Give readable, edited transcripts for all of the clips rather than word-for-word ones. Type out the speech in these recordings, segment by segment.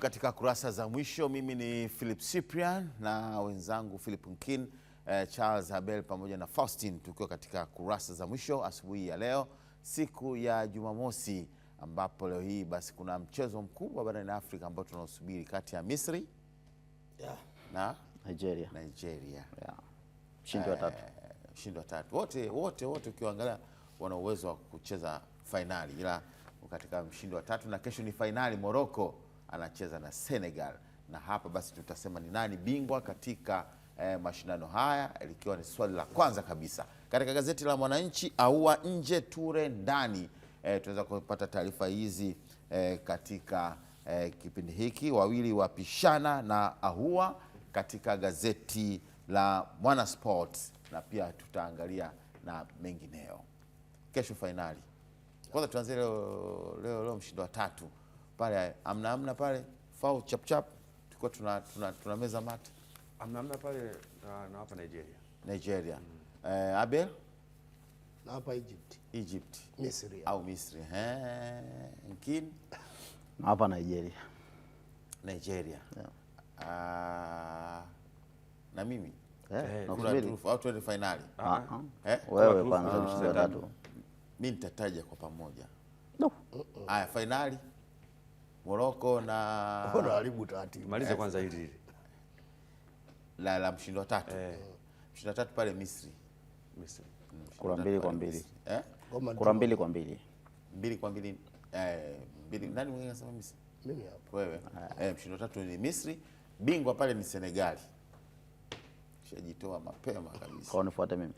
katika kurasa za mwisho. Mimi ni Philip Cyprian na wenzangu Philip Nkin, Charles Abel pamoja na Faustin, tukiwa katika kurasa za mwisho asubuhi ya leo, siku ya Jumamosi, ambapo leo hii basi kuna mchezo mkubwa barani Afrika ambao tunaosubiri kati ya Misri na Nigeria. Mshindi wa tatu. Wote ukiangalia wana uwezo wa kucheza finali, ila katika mshindi wa tatu, na kesho ni finali. Morocco anacheza na Senegal, na hapa basi tutasema ni nani bingwa katika mashindano haya, likiwa ni swali la kwanza kabisa. Katika gazeti la Mwananchi, Ahoua nje Toure ndani. Tunaweza kupata taarifa hizi katika kipindi hiki. Wawili wapishana na Ahoua katika gazeti la Mwana Sports, na pia tutaangalia na mengineo. Kesho finali. Kwanza tuanze leo mshindi wa tatu pale amna pale fau chap tulikuwa tuna meza mate amna pale na hapa Nigeria. Abel na hapa Egypt Misri au Misri. Nkin na hapa Nigeria. Na mimi nakusubiri au tuende finali. Wewe kwanza mshindi wa tatu. Mimi nitataja kwa pamoja. Haya, finali Morocco na haribu taratibu. Maliza kwanza hili la mshindi wa tatu. Mshindi wa tatu pale Misri. Kura 2-2. Kura 2-2. 2-2. Nani mwingine anasema Misri? Mimi hapa. Wewe. Mshindi wa tatu ni Misri, bingwa pale ni Senegal. Shajitoa mapema kabisa. Kwa nifuate mimi.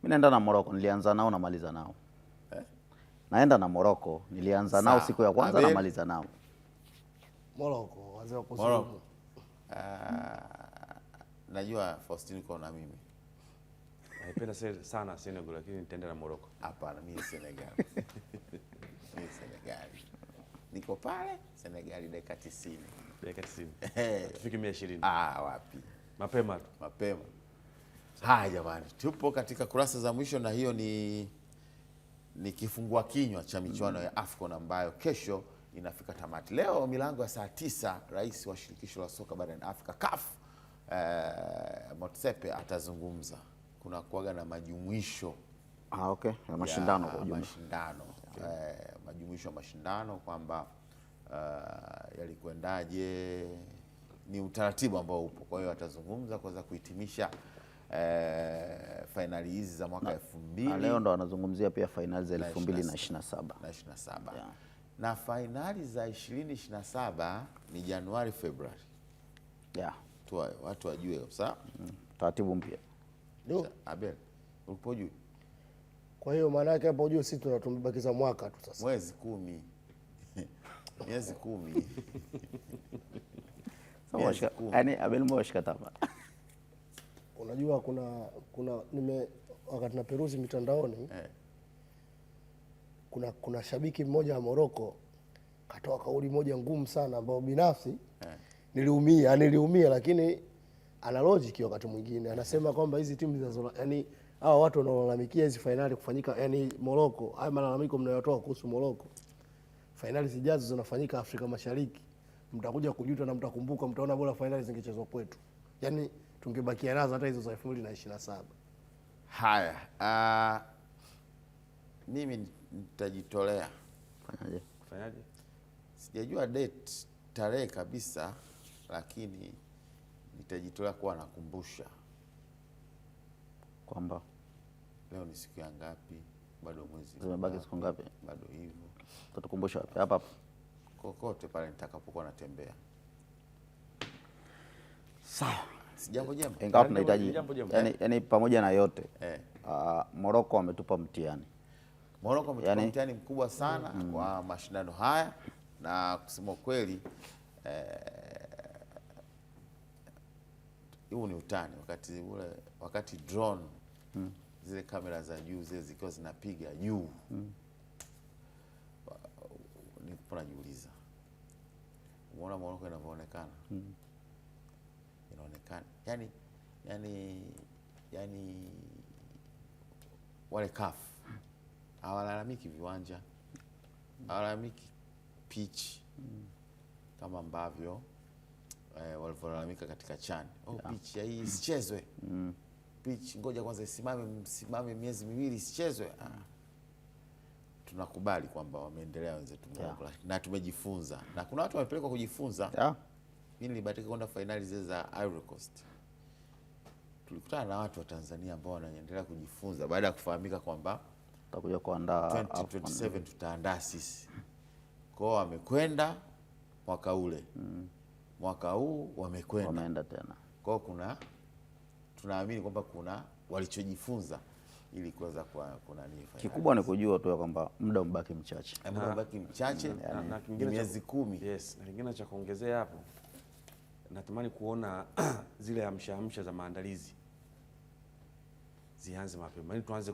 Mimi naenda na Morocco, nilianza nao na maliza nao. Naenda na Morocco, nilianza nao siku ya kwanza na maliza nao. Morocco, wazee wa kusulumu. Najua Faustin uko na mimi. Naipenda sana Senegal, lakini nitaenda na Morocco. Hapana, mimi Senegal. Niko pale Senegal dakika 90. Dakika 90. Tufike 120. Wapi? Mapema. Haya jamani, tupo katika kurasa za mwisho, na hiyo ni kifungua kinywa cha michuano ya AFCON ambayo kesho inafika tamati. Leo milango ya saa 9, rais wa shirikisho la soka barani Afrika CAF Motsepe atazungumza. Kuna kuaga na majumuisho ya mashindano kwa ujumla. Majumuisho ya mashindano kwamba yalikwendaje, ni utaratibu ambao upo. Kwa hiyo atazungumza kuweza kuhitimisha finali hizi za mwaka 2000. Leo ndo anazungumzia pia finali za 2027. Na finali za 2027 ni Januari Februari. Watu wajue kabisa. Taratibu mpya. Abel, upo juu. Kwa hiyo maana yake hapo juu sisi tunatumbakiza mwaka tu sasa. Mwezi 10. Miezi 10. Yaani Abel mwashika tama. Unajua kuna wakati na peruzi mitandaoni kuna shabiki mmoja wa Morocco katoa kauli moja ngumu sana ambayo binafsi niliumia, lakini ana logic wakati mwingine. Anasema kwamba hizi timu zinazo, yani hawa watu wanaolalamikia hizi finali kufanyika, yani Morocco, haya malalamiko mnayotoa kuhusu Morocco, finali zijazo zinafanyika Afrika Mashariki, mtakuja kujuta na mtakumbuka, mtaona bora finali zingechezwa kwetu. Yani tungebakia nazo hata hizo za 2027. Haya, mimi nitajitolea. Fanyaje? Sijajua date, tarehe kabisa, lakini nitajitolea kuwa nakumbusha kwamba leo ni siku ya ngapi, bado mwezi zimebaki siku ngapi, bado hivyo. Tutakumbusha wapi? Hapa kokote pale nitakapokuwa natembea. Sawa. Si jambo jema. Ingawa tunahitaji yani pamoja na yote Morocco ametupa mtihani. Morocco ametupa mtihani mkubwa sana kwa mashindano haya, na kusema kweli huu ni utani. Wakati drone zile kamera za juu zile zikiwa zinapiga juu, nilipo najiuliza, umeona Morocco inavyoonekana? Inaonekana yani wale CAF hawalalamiki viwanja, hawalalamiki pitch, kama ambavyo walivyolalamika katika CHAN. Pitch hii isichezwe. Pitch ngoja kwanza isimame miezi miwili isichezwe. Tunakubali kwamba wameendelea wenzetu Morocco, na tumejifunza, na kuna watu wamepelekwa kujifunza. Mimi nilibahatika kwenda finali zile za Ivory Coast. Tulikutana na watu wa Tanzania ambao wanaendelea kujifunza baada ya kufahamika kwamba tutakuja kuandaa 2027 tutaandaa sisi. Kwao wamekwenda mwaka ule. Mwaka huu wameenda tena. Kwao tunaamini kwamba kuna walichojifunza ili kuweza kuna nini. Kikubwa ni kujua tu kwamba muda mbaki mchache. Muda mbaki mchache na miezi 10. Yes, na kingine cha kuongezea hapo, natamani kuona zile amsha za maandalizi zianze mapema, ili tuanze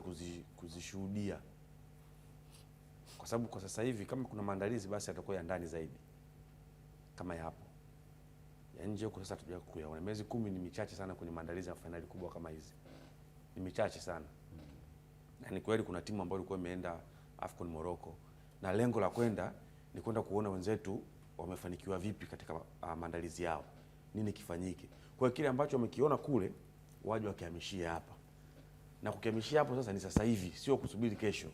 kuzishuhudia, kwa sababu kwa sasa hivi kama kuna maandalizi basi yatakuwa ya ndani zaidi. Kama yapo ya nje huko sasa tuja kuyaona. Miezi 10 ni michache sana kwenye maandalizi ya finali kubwa kama hizi, ni michache sana. Na ni kweli kuna timu ambayo ilikuwa imeenda AFCON Morocco, na lengo la kwenda ni kwenda kuona wenzetu wamefanikiwa vipi katika maandalizi yao, nini kifanyike. Kwa hiyo kile ambacho wamekiona kule waje wakihamishia hapa, na kukihamishia hapo sasa ni sasa hivi, sio kusubiri kesho.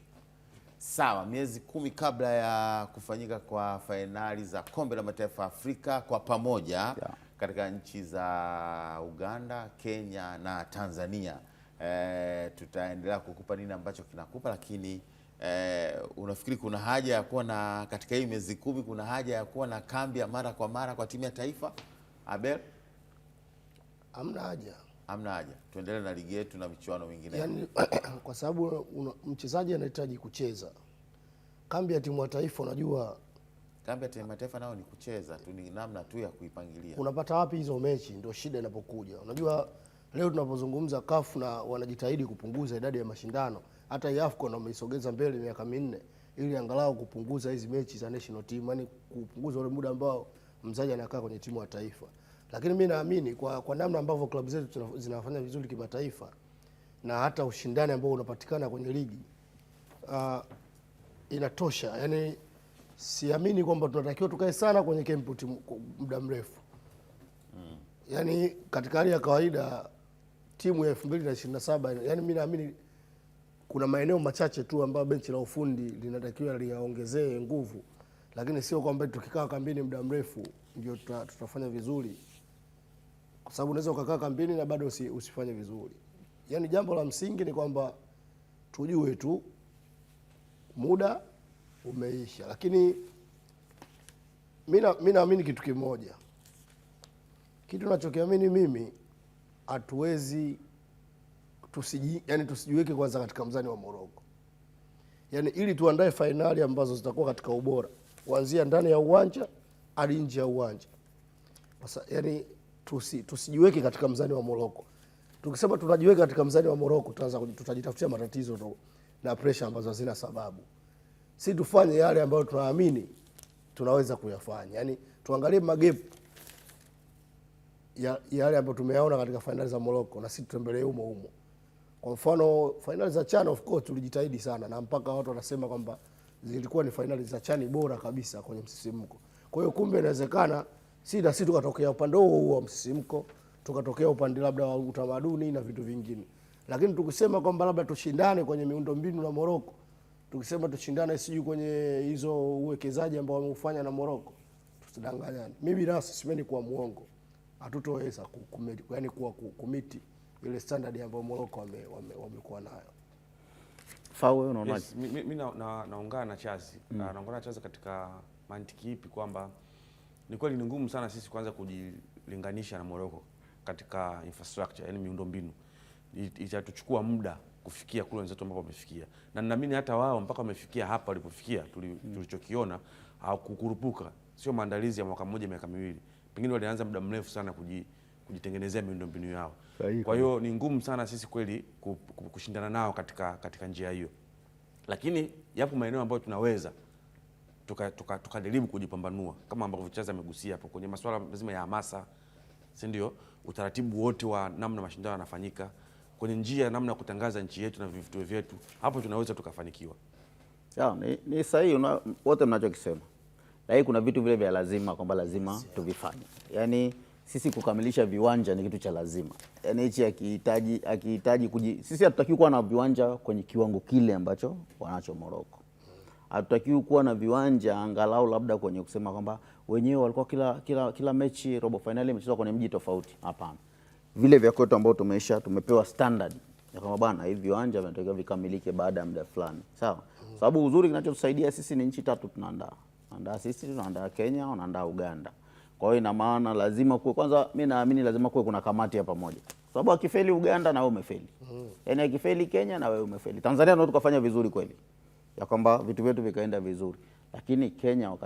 Sawa, miezi 10 kabla ya kufanyika kwa fainali za Kombe la Mataifa Afrika kwa pamoja katika nchi za Uganda, Kenya na Tanzania. Tutaendelea kukupa nini ambacho kinakupa, lakini unafikiri kuna haja ya kuwa na, katika hii miezi 10 kuna haja ya kuwa na kambi ya mara kwa mara kwa timu ya taifa? Abel? Hamna haja. Hamna haja. Tuendelee na ligi yetu na michuano mingine. Yaani kwa sababu mchezaji anahitaji kucheza. Kambi ya timu ya taifa, unajua kambi ya timu ya taifa nao ni kucheza tu, ni namna tu ya kuipangilia. Unapata wapi hizo mechi, ndio shida inapokuja. Unajua leo tunapozungumza CAF na wanajitahidi kupunguza idadi ya mashindano, hata AFCON wameisogeza mbele miaka 4 ili angalau kupunguza hizi mechi za national team, yani kupunguza ule muda ambao mchezaji anakaa kwenye timu ya taifa. Lakini mimi naamini kwa namna ambavyo klabu zetu zinafanya vizuri kimataifa na hata ushindani ambao unapatikana kwenye ligi inatosha. Yani siamini kwamba tunatakiwa tukae sana kwenye kempu muda mrefu. Yani katika hali ya kawaida timu ya 2027, yani mimi naamini kuna maeneo machache tu ambayo benchi la ufundi linatakiwa liongezee nguvu, lakini sio kwamba tukikaa kambini muda mrefu ndio tutafanya vizuri, kwa sababu unaweza ukakaa kambini na bado usifanye vizuri. Yani jambo la msingi ni kwamba tujue tu muda umeisha, lakini mimi naamini kitu kimoja. Kitu ninachokiamini mimi, hatuwezi tusijiweke kwanza katika mzani wa Morocco. Yani ili tuandae fainali ambazo zitakuwa katika ubora kuanzia ndani ya uwanja hadi nje ya uwanja. Yani tusijiweke katika mzani wa Morocco. Tukisema tunajiweka katika mzani wa Morocco, tutajitafutia matatizo na pressure ambazo hazina sababu. Si tufanye yale ambayo tunaamini tunaweza kuyafanya. Yani tuangalie magepu yale ambayo tumeyaona katika finali za Morocco na sisi tutembelee humo. Kwa mfano finali za CHAN of course tulijitahidi sana, na mpaka watu wanasema kwamba zilikuwa ni finali za CHAN bora kabisa kwenye msisimko. Kwa hiyo kumbe inawezekana sisi tukatokea upande huo wa msisimko, tukatokea upande labda wa utamaduni na vitu vingine. Lakini tukisema kwamba labda tushindane kwenye miundombinu na Morocco, tukisema tushindane sijui kwenye hizo uwekezaji ambao wameufanya na Morocco, tusidanganyane. Mimi binafsi sipendi kuwa muongo. Hatutoweza yani kuwa kumiti ile standard ambayo Morocco wamekuwa nayo. Fawe unaona? Yes, mimi naungana na Chazi. Naungana na Chazi katika mantiki ipi kwamba ni kweli ni ngumu sana sisi kuanza kujilinganisha na Morocco katika infrastructure, yani miundombinu. Itatuchukua muda kufikia kule wenzetu ambao wamefikia. Na ninaamini hata wao mpaka wamefikia hapa walipofikia tulichokiona hawakukurupuka. Sio maandalizi ya mwaka mmoja miaka miwili. Pengine walianza muda mrefu sana kujitengenezea miundombinu yao. Kwa hiyo ni ngumu sana sisi kweli kushindana nao katika njia hiyo. Lakini yapo maeneo ambayo tunaweza tukajaribu kujipambanua, kama ambavyo Chaza amegusia hapo kwenye masuala mazima ya hamasa, si ndio? Utaratibu wote wa namna mashindano yanafanyika, kwenye njia namna ya kutangaza nchi yetu na vivutio vyetu, hapo tunaweza tukafanikiwa. Ni sahihi wote mnachokisema. lakini kuna vitu vile vya lazima kwamba lazima tuvifanye. Yaani sisi kukamilisha viwanja ni kitu cha lazima. Yaani hichi akihitaji sisi hatutakiwi kuwa na viwanja kwenye kiwango kile ambacho wanacho Morocco. Hatutakiwi kuwa na viwanja angalau labda kwenye kusema kwamba wenyewe walikuwa kila mechi robo finali imechezwa kwenye mji tofauti. Hapana. Vile vya kwetu ambao tumepewa standard ya kwamba bana hivi viwanja vinatakiwa vikamilike baada ya muda fulani. Sawa? Sababu uzuri kinachotusaidia sisi ni nchi 3 tunaandaa. Sisi tunaandaa Kenya, wanaandaa Uganda. Kwa hiyo ina maana lazima kuwe, kwanza mimi naamini lazima kuwe kuna kamati ya pamoja. Sababu akifeli Uganda na wewe umefeli. Yaani akifeli Kenya na wewe umefeli. Tanzania ndio tukafanya vizuri kweli, ya kwamba vitu vyetu vikaenda vizuri. Lakini Kenya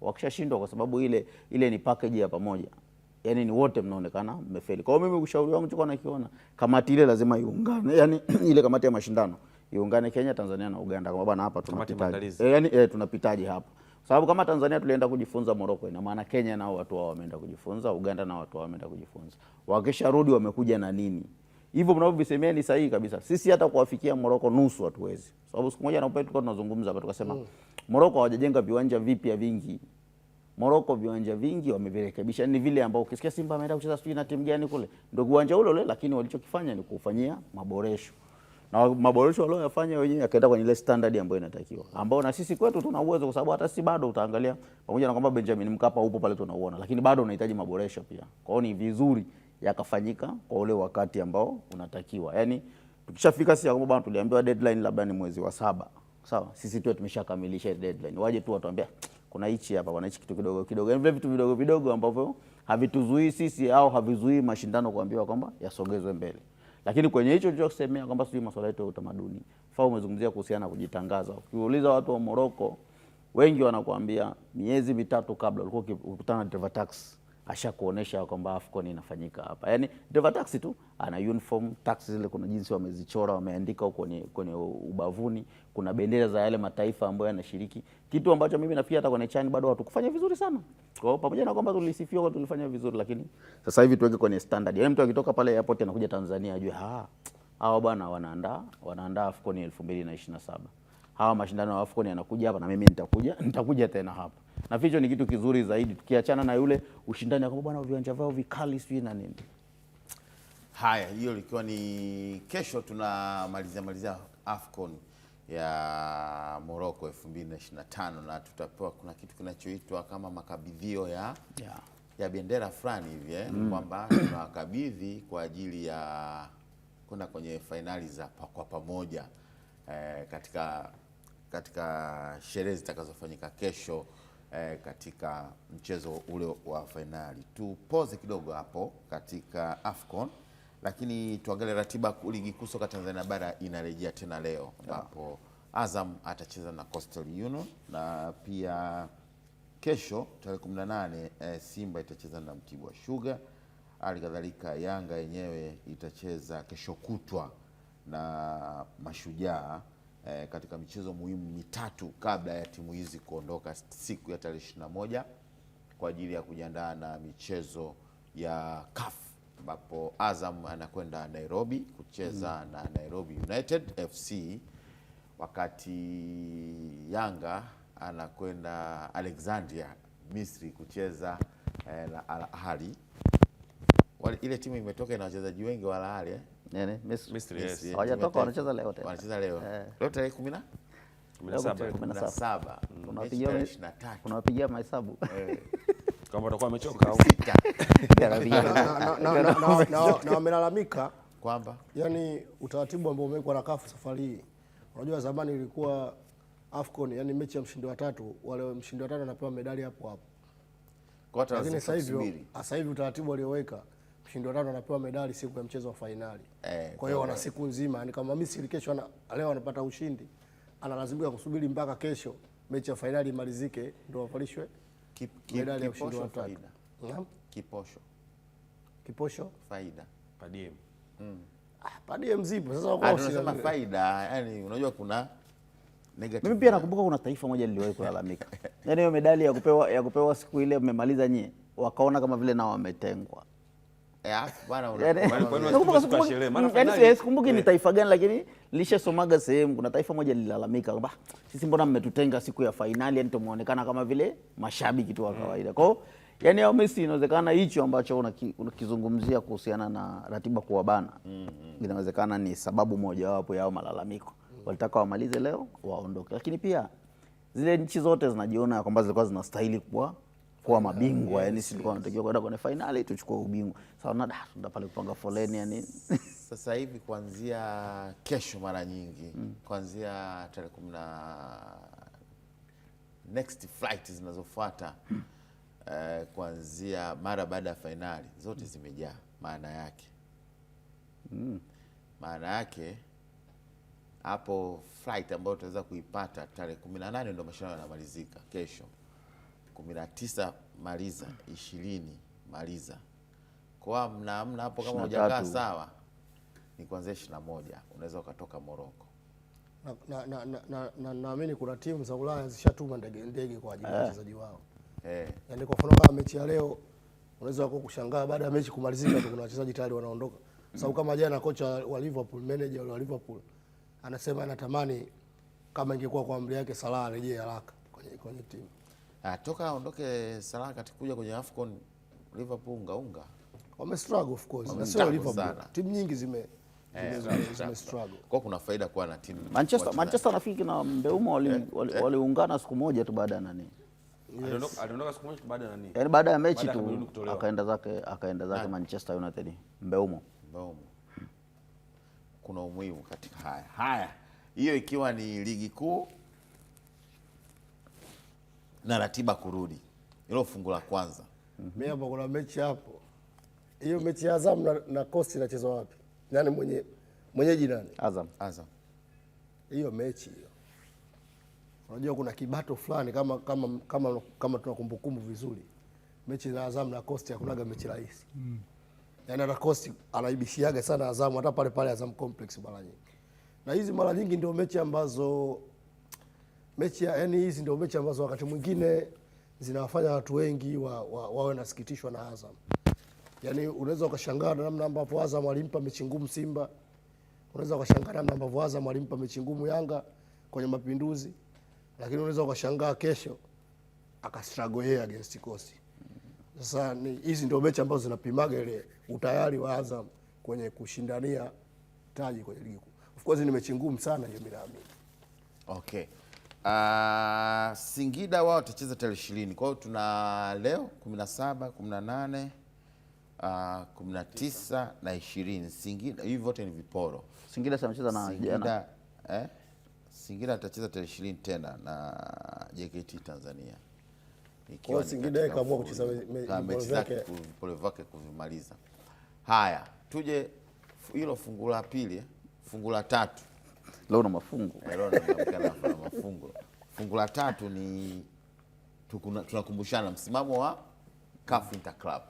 wakishashindwa kwa sababu ile ni package ya pamoja. Yaani ni wote mnaonekana mmefeli. Kwa hiyo mimi ushauri wangu chukua nakiona kamati ile lazima iungane. Yaani ile kamati ya mashindano iungane Kenya, Tanzania na Uganda, kama bwana hapa tunapitaje. Yaani tunapitaje hapa? Sababu kama Tanzania tulienda kujifunza Morocco, ina maana Kenya nao watu wao wameenda kujifunza, Uganda nao watu wao wameenda kujifunza. Wakisharudi wamekuja na nini? Hivyo mnavyovisemea ni sahihi kabisa. Sisi hata kuwafikia Morocco nusu hatuwezi. Sababu siku moja na upepo tulikuwa tunazungumza hapa tukasema Morocco hawajajenga viwanja vipya vingi. Morocco viwanja vingi wamevirekebisha. Ni vile ambao ukisikia Simba ameenda kucheza sijui na timu gani kule, ndio viwanja ule, lakini walichokifanya ni kufanyia maboresho. Na maboresho waliyofanya wenyewe yakaenda kwenye ile standard ambayo inatakiwa. Ambao na sisi kwetu tuna uwezo, kwa sababu hata sisi bado utaangalia pamoja na kwamba Benjamin Mkapa upo pale tunauona, lakini bado unahitaji maboresho pia. Kwa hiyo ni vizuri yakafanyika kwa ule wakati ambao unatakiwa. Yaani tukishafika sisi kwamba bwana tuliambiwa deadline labda ni mwezi wa 7. Sawa? Sisi tu tumeshakamilisha deadline. Waje tu watuambia kuna hichi hapa, wana hichi kitu kidogo kidogo. Yaani vile vitu vidogo vidogo ambavyo havituzuii sisi au havizuii mashindano kuambiwa kwamba yasogezwe mbele. Lakini kwenye hicho nilichosemea kwamba sio masuala yetu ya utamaduni. Fao umezungumzia kuhusiana na kujitangaza. Ukiuliza watu wa Morocco, wengi wanakuambia miezi 3 kabla ulikuwa ukikutana na driver tax ashakuonesha kwamba AFCON inafanyika hapa. Yaani driver tax tu ana uniform tax zile, kuna jinsi wamezichora, wameandika kwenye ubavuni, kuna bendera za yale mataifa ambayo yanashiriki. Kitu ambacho mimi nafikiri hata kwenye chani bado watu kufanya vizuri sana. Kwa hiyo pamoja na kwamba tulisifiwa kwa tulifanya vizuri, lakini sasa hivi tuweke kwenye standard. Yaani mtu akitoka pale airport anakuja Tanzania ajue hawa bwana wanaandaa AFCON 2027. Hawa mashindano ya AFCON yanakuja hapa na mimi nitakuja tena hapa. Na hicho ni kitu kizuri zaidi tukiachana na yule ushindani kwa bwana viwanja vyao vikali sio na nini. Haya, hiyo ilikuwa ni kesho tunamalizia AFCON ya Morocco 2025 na tutapewa kuna kitu kinachoitwa kama makabidhio ya bendera fulani hivi kwamba tunawakabidhi kwa ajili ya kwenda kwenye finali za kwa pamoja katika sherehe zitakazofanyika kesho katika mchezo ule wa finali. Tupoze kidogo hapo katika AFCON, lakini tuangalie ratiba. Ligi kuu soka Tanzania bara inarejea tena leo ambapo Azam atacheza na Coastal Union, na pia kesho tarehe 18 Simba itacheza na Mtibwa Sugar. Hali kadhalika Yanga yenyewe itacheza kesho kutwa na Mashujaa katika michezo muhimu mitatu kabla ya timu hizi kuondoka siku ya tarehe 21 kwa ajili ya kujiandaa na michezo ya CAF, ambapo Azam anakwenda Nairobi kucheza na Nairobi United FC, wakati Yanga anakwenda Alexandria Misri kucheza na Al Ahly. Ile timu imetoka na wachezaji wengi wa Al Ahly Misri, yes. Hawajatoka, wanacheza leo tena. Wanacheza leo. Leo tarehe 17. Tunawapigia mahesabu. Kama watakuwa wamechoka au na wamelalamika kwamba yani utaratibu ambao umewekwa na CAF safari hii. Unajua zamani ilikuwa AFCON, yani mechi ya mshindi wa 3, wale mshindi wa 3 anapewa medali hapo hapo. Lakini sasa hivi utaratibu walioweka, mshindi wa 5 anapewa medali siku ya mchezo wa finali. Kwa hiyo wana siku nzima, yani kama Misri kesho leo anapata ushindi, analazimika kusubiri mpaka kesho mechi ya finali imalizike ndio wavalishwe medali ya ushindi wa 3. Kiposho faida padiem. Padiem zipo sasa kwa unasema faida, yani unajua kuna negative. Mimi pia nakumbuka kuna taifa moja liliwahi kulalamika. Yaani hiyo medali ya kupewa siku ile mmemaliza nyie, wakaona kama vile nao wametengwa. bwana sikumbuki ni taifa gani, lakini nilishasomaga sehemu kuna taifa moja lililalamika kwamba sisi mbona mmetutenga siku ya fainali, yani tumeonekana kama vile mashabiki tu wa kawaida. Kwa hiyo yani hao Messi inawezekana hicho ambacho unakizungumzia kuhusiana na ratiba kuwabana, inawezekana ni sababu moja wapo yao malalamiko. Walitaka wamalize leo waondoke, lakini pia zile nchi zote zinajiona kwamba zilikuwa zinastahili kuwa mabingwa, yani sisi tulikuwa tunatakiwa kwenda kwenye finali tuchukue ubingwa. Sasa tunda pale kupanga foleni yani. Sasa hivi kuanzia kesho mara nyingi kuanzia tarehe 10 next flight zinazofuata kuanzia mara baada ya finali zote zimejaa. Maana yake hapo flight ambayo tutaweza kuipata tarehe 18 ndio mashindano yanamalizika kesho. 19 maliza, 20 maliza. Kwa mna hapo kama hujakaa sawa ni kuanzia 21 unaweza ukatoka Morocco. Naamini kuna timu za Ulaya zishatuma ndege kwa ajili ya wachezaji wao. Yaani kwa mfano kama mechi ya leo unaweza kushangaa baada ya mechi kumalizika tu kuna wachezaji tayari wanaondoka. Sababu kama jana kocha wa Liverpool, manager wa Liverpool anasema anatamani kama ingekuwa kwa amri yake Salah arejee haraka kwenye timu. Toka aondoke Salah katikuja kwenye AFCON Liverpool unga. Wame struggle of course. Na sio Liverpool. Timu nyingi zime struggle. Kwa kuna faida kuwa na timu. Manchester nafikiri na Mbeumo waliungana siku moja tu baada ya nani? Aliondoka siku moja baada ya nani? Yaani baada ya mechi tu akaenda zake Manchester United. Mbeumo. Kuna umuhimu katika haya. Hiyo ikiwa ni ligi kuu na ratiba kurudi. Hilo fungu la kwanza. Mimi hapo kuna mechi hapo. Hiyo mechi ya Azam na Coast inachezwa wapi? Nani mwenyeji nani? Azam. Hiyo mechi hiyo. Unajua kuna kibato fulani kama tunakumbukumbu vizuri. Mechi za Azam na Coast hakunaga mechi rahisi. Yaani hata Coast anaibishiaga sana Azam hata pale Azam Complex mara nyingi. Na hizi mara nyingi ndio mechi ambazo hizi ndio mechi ambazo wakati mwingine zinawafanya watu wengi wawe nasikitishwa na Azam. Yaani unaweza ukashangaa namna ambavyo Azam alimpa mechi ngumu Simba. Unaweza ukashangaa namna ambavyo Azam alimpa mechi ngumu Yanga kwenye Mapinduzi. Lakini unaweza ukashangaa kesho akastruggle yeye against Coast. Sasa hizi ndio mechi ambazo zinapimaga ile utayari wa Azam kwenye kushindania taji kwenye ligi kuu. Of course ni mechi ngumu sana hiyo bila amini. Okay. Singida wao watacheza tarehe 20. Kwa hiyo tuna leo 17, 18, 19 na 20. Singida hivi vote ni viporo. Singida anacheza na jana. Singida atacheza tarehe 20 tena na JKT Tanzania. Kwa Singida kaamua kucheza mechi zake vipole vyake kuvimaliza. Haya, tuje hilo fungu la pili, fungu la tatu. Leo na mafungu. Leo na mafungu. Fungu la tatu ni tunakumbushana msimamo wa CAF Inter Club.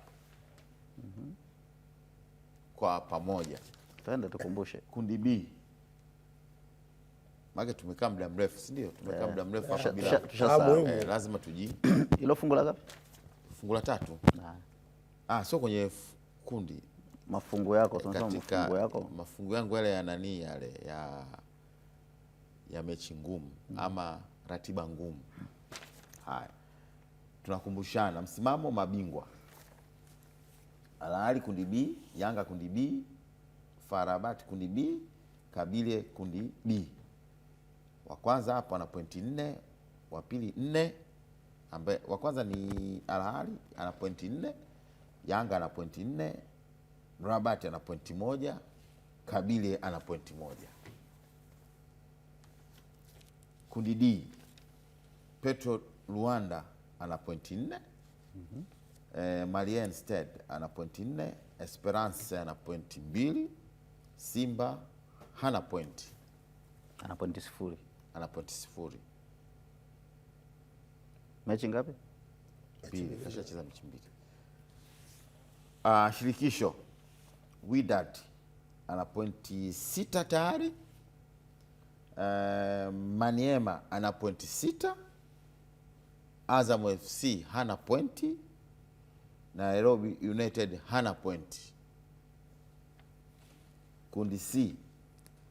Kwa pamoja. Twende tukumbushe. Kundi B. Maana tumekaa muda mrefu, si ndio? Tumekaa muda mrefu hapa bila. Lazima Hilo fungu la ngapi? Fungu la tatu. Sio kwenye kundi. Mafungu yako, tunasema mafungu yako. Mafungu yangu yale ya nani yale ya mechi ngumu ama ratiba ngumu. Haya. Tunakumbushana msimamo mabingwa. Al Ahly kundi B, Yanga kundi B, FAR Rabat kundi B, Kabylie kundi B. Wa kwanza hapo ana pointi 4, wa pili 4, ambaye wa kwanza ni Al Ahly ana pointi 4, Yanga ana pointi 4, Rabat ana pointi 1, Kabylie ana pointi 1. Kundi D, Petro Luanda ana pointi 4, Malien Stade ana pointi 4, Esperance ana pointi 2, Simba hana pointi. Ana pointi 0. Ana pointi 0. Mechi ngapi? Mbili. Kashacheza mechi 2. Shirikisho Wydad ana pointi 6 tayari. Maniema ana pointi 6. Azam FC hana pointi. Nairobi United hana pointi. Kundi C,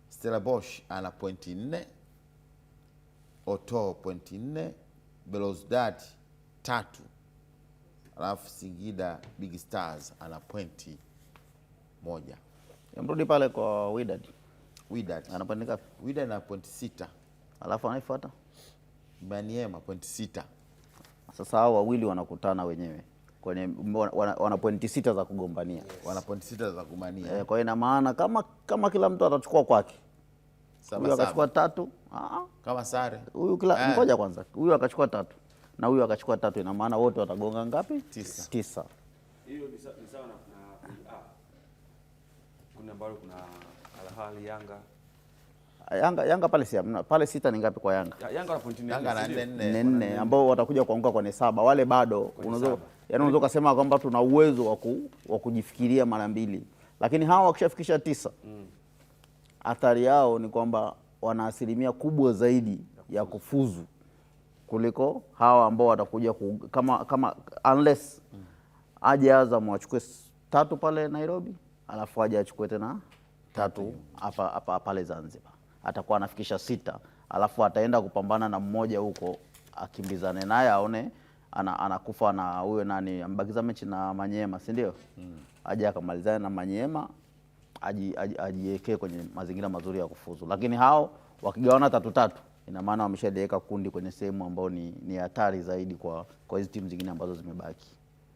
Stellenbosch ana pointi 4, Oto pointi 4, Belouizdad 3, alafu Singida Big Stars ana pointi 1. Mrudi pale kwa Wydad. Wydad Ana pointi ngapi? Wydad ana pointi 6, Alafu anaifuata. Maniema pointi 6. Sasa hao wawili wanakutana wenyewe kwenye wana pointi 6 za kugombania. Wana pointi 6 za kumania. Kwa ina maana kama kila mtu atachukua kwake. Huyu akachukua 3, kama sare. Huyu kila ngoja kwanza. Huyu akachukua 3 na huyu akachukua 3, ina maana wote watagonga ngapi? 9. Hiyo ni sawa na kuna ambao kuna Al Ahly, Yanga pale si pale 6 ni ngapi kwa Yanga? Yanga ana pointi 4. Yanga na 4 ambao watakuja kuanguka kwenye 7. Wale bado unaweza kusema kwamba tuna uwezo wa kujifikiria mara mbili. Lakini hawa wakishafikisha 9, athari yao ni kwamba wana asilimia kubwa zaidi ya kufuzu kuliko hawa ambao watakuja kama unless aje Azam wachukue 3 pale Nairobi, alafu aje achukue tena 3 hapa pale Zanzibar. Atakuwa anafikisha 6, alafu ataenda kupambana na mmoja huko akimbizane naye aone anakufa na huyo nani ambakiza mechi na Manyema, si ndio? Aje akamalizana na Manyema, ajiwekee kwenye mazingira mazuri ya kufuzu. Lakini hao wakigawana 3-3, ina maana wameshaliweka kundi kwenye sehemu ambayo ni hatari zaidi kwa hizo timu zingine ambazo zimebaki.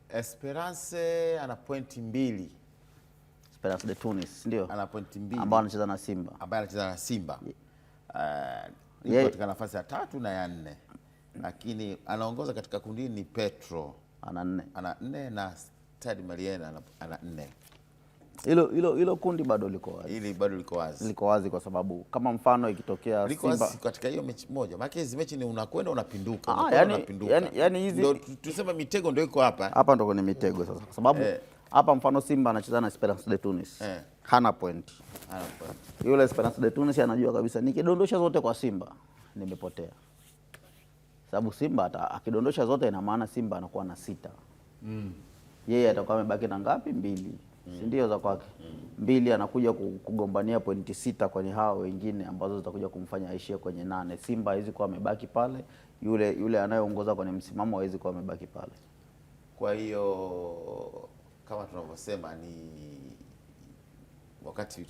Esperance ana pointi 2. Esperance de Tunis, ndio? Ana pointi 2. Ambao anacheza na Simba. Yuko katika nafasi ya 3 na ya 4. Lakini anaongoza katika kundi ni Petro. Ana 4. Ana 4 na Stade Malien ana 4. Hilo kundi bado liko wazi. Hili bado liko wazi. Liko wazi kwa sababu kama mfano ikitokea liko Simba wazi katika hiyo mechi moja. Maana hizi mechi ni unakwenda unapinduka, yani hizi ndio tuseme mitego ndio iko hapa. Hapa ndo kwenye mitego sasa. Kwa sababu hapa mfano Simba anacheza na Esperance de Tunis. Hana point. Yule Esperance de Tunis anajua kabisa nikidondosha zote kwa Simba nimepotea. Sababu Simba akidondosha zote ina maana Simba anakuwa na 6. Yeye atakuwa amebaki na ngapi? 2. Si ndio za kwake? 2 anakuja kugombania pointi 6 kwenye hao wengine ambazo zitakuja kumfanya aishie kwenye 8. Simba hawezi kuwa amebaki pale, yule anayeongoza kwenye msimamo hawezi kuwa amebaki pale. Kwa hiyo kama tunavyosema ni wakati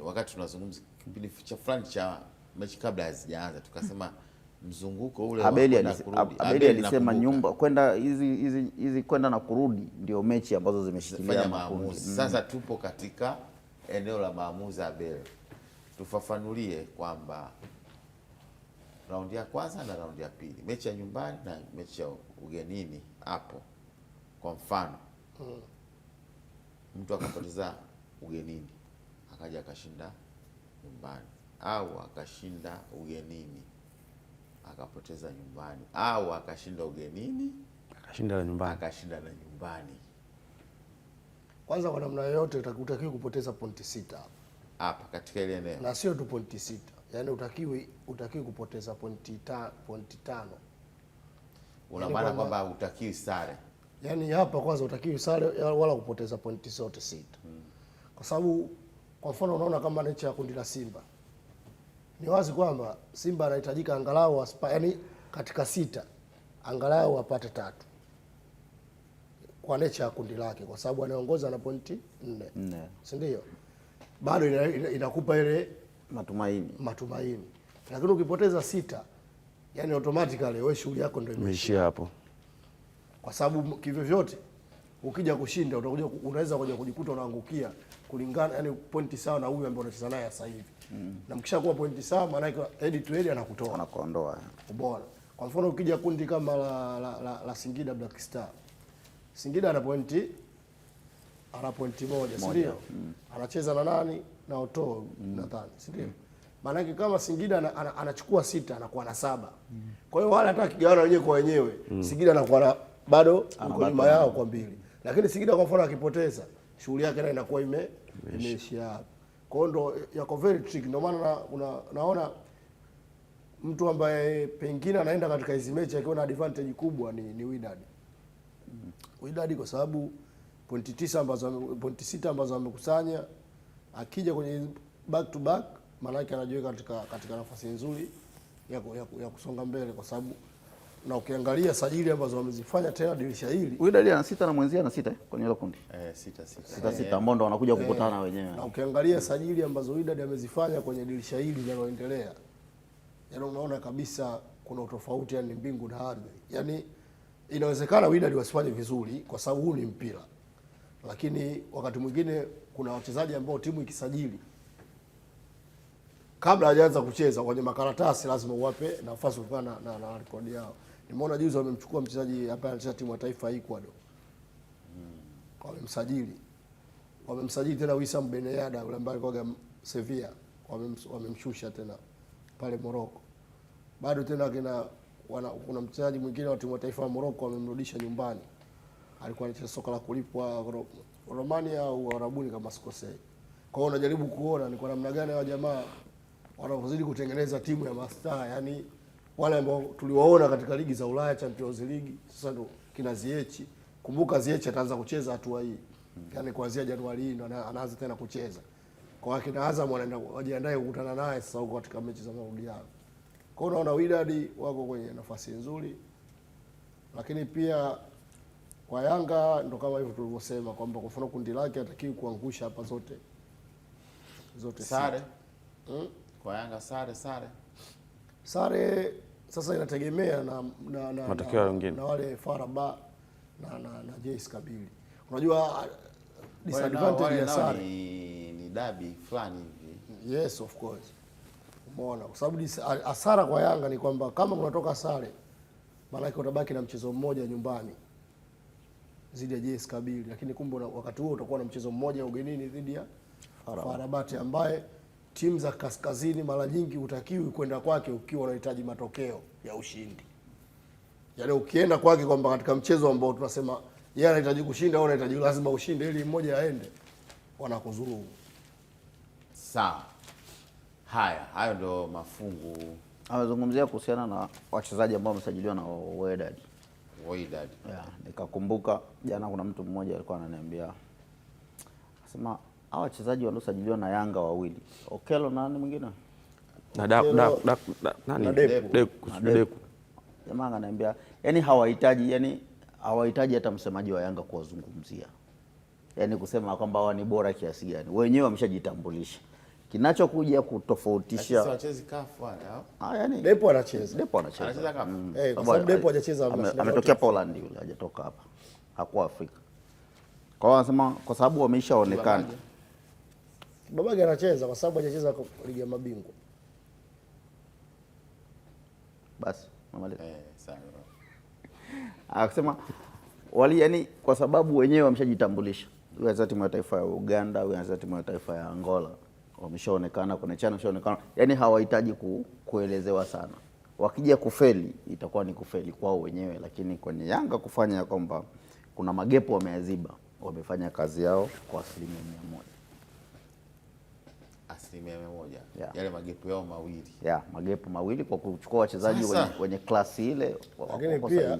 wakati tunazungumza kipindi cha fulani cha mechi kabla hazijaanza tukasema mzunguko ule Abeli alisema nyumba kwenda hizi kwenda na kurudi ndio mechi ambazo zimeshikilia maamuzi. Sasa tupo katika eneo la maamuzi. Abeli, tufafanulie kwamba raundi ya kwanza na raundi ya pili, mechi ya nyumbani na mechi ya ugenini. Hapo kwa mfano mtu akapoteza ugenini akaja akashinda nyumbani, au akashinda ugenini akapoteza nyumbani, au akashinda ugenini akashinda na nyumbani. Kwanza kwa namna yoyote utakiwi kupoteza pointi 6 hapa katika ile eneo, na sio tu pointi 6, yani utakiwi kupoteza pointi 5. Una maana kwamba utakiwi sare, yani hapa kwanza utakiwi sare wala kupoteza pointi zote 6. Kwa sababu kwa mfano unaona kama mechi ya kundi la Simba, ni wazi kwamba Simba anahitajika angalau yani katika 6 angalau apate 3 kwa necha ya kundi lake, kwa sababu anaongoza na pointi 4. Si ndio? Bado inakupa ile matumaini. Lakini ukipoteza 6, yani automatically wewe shughuli yako ndio imeishia hapo. Kwa sababu kivyo vyote ukija kushinda unaweza kuja kujikuta unaangukia kulingana, yani pointi sawa na huyu ambaye unacheza naye sasa hivi. Na mkishakuwa pointi sawa, maana yake head to head anakuondoa. Bora. Kwa mfano ukija kundi kama la Singida Black Star. Singida ana pointi 1, si ndio? Anacheza na nani? Na Oto nadhani, si ndio? Maana yake kama Singida anachukua 6 anakuwa na 7. Kwa hiyo wale hata kigawana wenyewe kwa wenyewe, Singida anakuwa bado yuko nyuma yao kwa 2. Lakini Singida kwa mfano akipoteza, shughuli yake nayo inakuwa imeishia hapo. Kwa hiyo ndo yako very tricky. Ndio maana naona mtu ambaye pengine anaenda katika hizo mechi akiwa na advantage kubwa ni Wydad. Wydad kwa sababu pointi 6 ambazo amekusanya akija kwenye back to back, maana yake anajiweka katika nafasi nzuri ya kusonga mbele, kwa sababu na ukiangalia sajili ambazo wamezifanya tena dirisha hili, Wydad ana 6 na mwenzia na 6 kwenye ile kundi 6 ambao ndo wanakuja kukutana wenyewe. Na ukiangalia sajili ambazo Wydad amezifanya kwenye dirisha hili linaloendelea, yaani unaona kabisa kuna utofauti, yani mbingu na ardhi. Yani inawezekana Wydad wasifanye vizuri kwa sababu huu ni mpira, lakini wakati mwingine kuna wachezaji ambao timu ikisajili kabla hajaanza kucheza kwenye makaratasi lazima uwape nafasi kutokana na rekodi yao. Nimeona juzi wamemchukua mchezaji hapa anacheza timu ya taifa ya Ecuador. Wamemsajili tena Wissam Ben Yedder yule ambaye alikuwa Sevilla, wamemshusha tena pale Morocco. Bado tena kuna mchezaji mwingine wa timu ya taifa ya Morocco wamemrudisha nyumbani. Alikuwa anacheza soka la kulipwa Romania au Arabuni kama sikosei. Kwa hiyo unajaribu kuona ni kwa namna gani hao jamaa wanazidi kutengeneza timu ya mastaa, yani wale ambao tuliwaona katika ligi za Ulaya, Champions League, sasa ndo kina Ziyech. Kumbuka Ziyech ataanza kucheza hatua hii. Yani kuanzia Januari hii ndo anaanza tena kucheza. Kwa hiyo kina Azam wanaenda wajiandae kukutana naye sasa huko katika mechi za marudiano. Kwa hiyo unaona Wydad wako kwenye nafasi nzuri. Lakini pia kwa Yanga ndo kama hivyo tulivyosema kwamba kwa mfano kundi lake hatakiwi kuangusha hapa zote sare. Kwa Yanga sare sasa inategemea na matokeo mengine na wale FAR na JS Kabylie. Unajua disadvantage ya sare ni dabi fulani hivi. Yes, of course. Umeona, kwa sababu hasara kwa Yanga ni kwamba kama unatoka sare, maana yake utabaki na mchezo mmoja nyumbani dhidi ya JS Kabylie, lakini kumbe wakati huo utakuwa na mchezo mmoja ugenini dhidi ya FAR Rabat, ambaye timu za kaskazini mara nyingi utakiwi kwenda kwake ukiwa unahitaji matokeo ya ushindi. Yaani ukienda kwake kwamba katika mchezo ambao tunasema yeye anahitaji kushinda au anahitaji lazima ushinde ili mmoja aende, wanakuzuru. Sawa. Hayo ndo mafungu. Amezungumzia kuhusiana na wachezaji ambao wamesajiliwa na Wydad. Yeah, nikakumbuka jana kuna mtu mmoja alikuwa ananiambia, akasema hao wachezaji waliosajiliwa na Yanga wawili, Okello na nani mwingine? Na Deku. Jamaa ananiambia yani hawahitaji hata msemaji wa Yanga kuwazungumzia. Yaani kusema kwamba wao ni bora kiasi gani. Wenyewe wameshajitambulisha. Kinachokuja kutofautisha wachezi kafu wale hao. Yani Depo anacheza kafu. Kwa sababu Depo hajacheza, ametokea Poland yule, hajatoka hapa. Hakuwa Afrika. Kwa hiyo anasema kwa sababu wameshaonekana. Babage anacheza kwa sababu hajacheza ligi ya mabingwa. Basi, mamaliza. Sawa. Akasema yani kwa sababu wenyewe wameshajitambulisha. Huyu za timu ya taifa ya Uganda, huyu za timu ya taifa ya Angola, wameshaonekana kwenye channel, wameshaonekana. Yani hawahitaji kuelezewa sana. Wakija kufeli itakuwa ni kufeli kwao wenyewe, lakini kwenye Yanga kufanya kwamba kuna magepo wameyaziba, wamefanya kazi yao kwa 100%. 100%. Yeah. Yale magepo yao mawili. Magepo mawili kwa kuchukua wachezaji wenye klasi ile. Lakini pia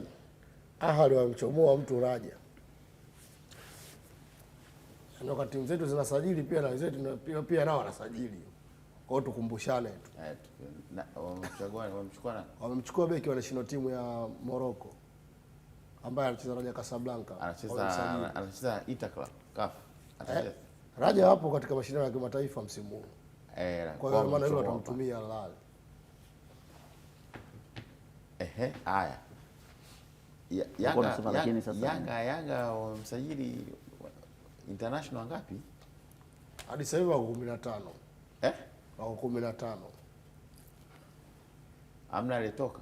Ahali wamchomoa mtu Raja. Ndio kwa timu zetu zinasajili pia na wenzetu pia nao wanasajili. Kwa hiyo tukumbushane tu. Wamemchukua beki wa national timu ya Morocco ambaye anacheza Raja Casablanca. Anacheza Itakla CAF. Raja hapo katika mashindano ya kimataifa msimu huu. Kwa hiyo maana hilo watamtumia Al Ahly. Yanga wamsajili international ngapi? Hadi sasa hivi wako 15. Wako 15. Amna alitoka.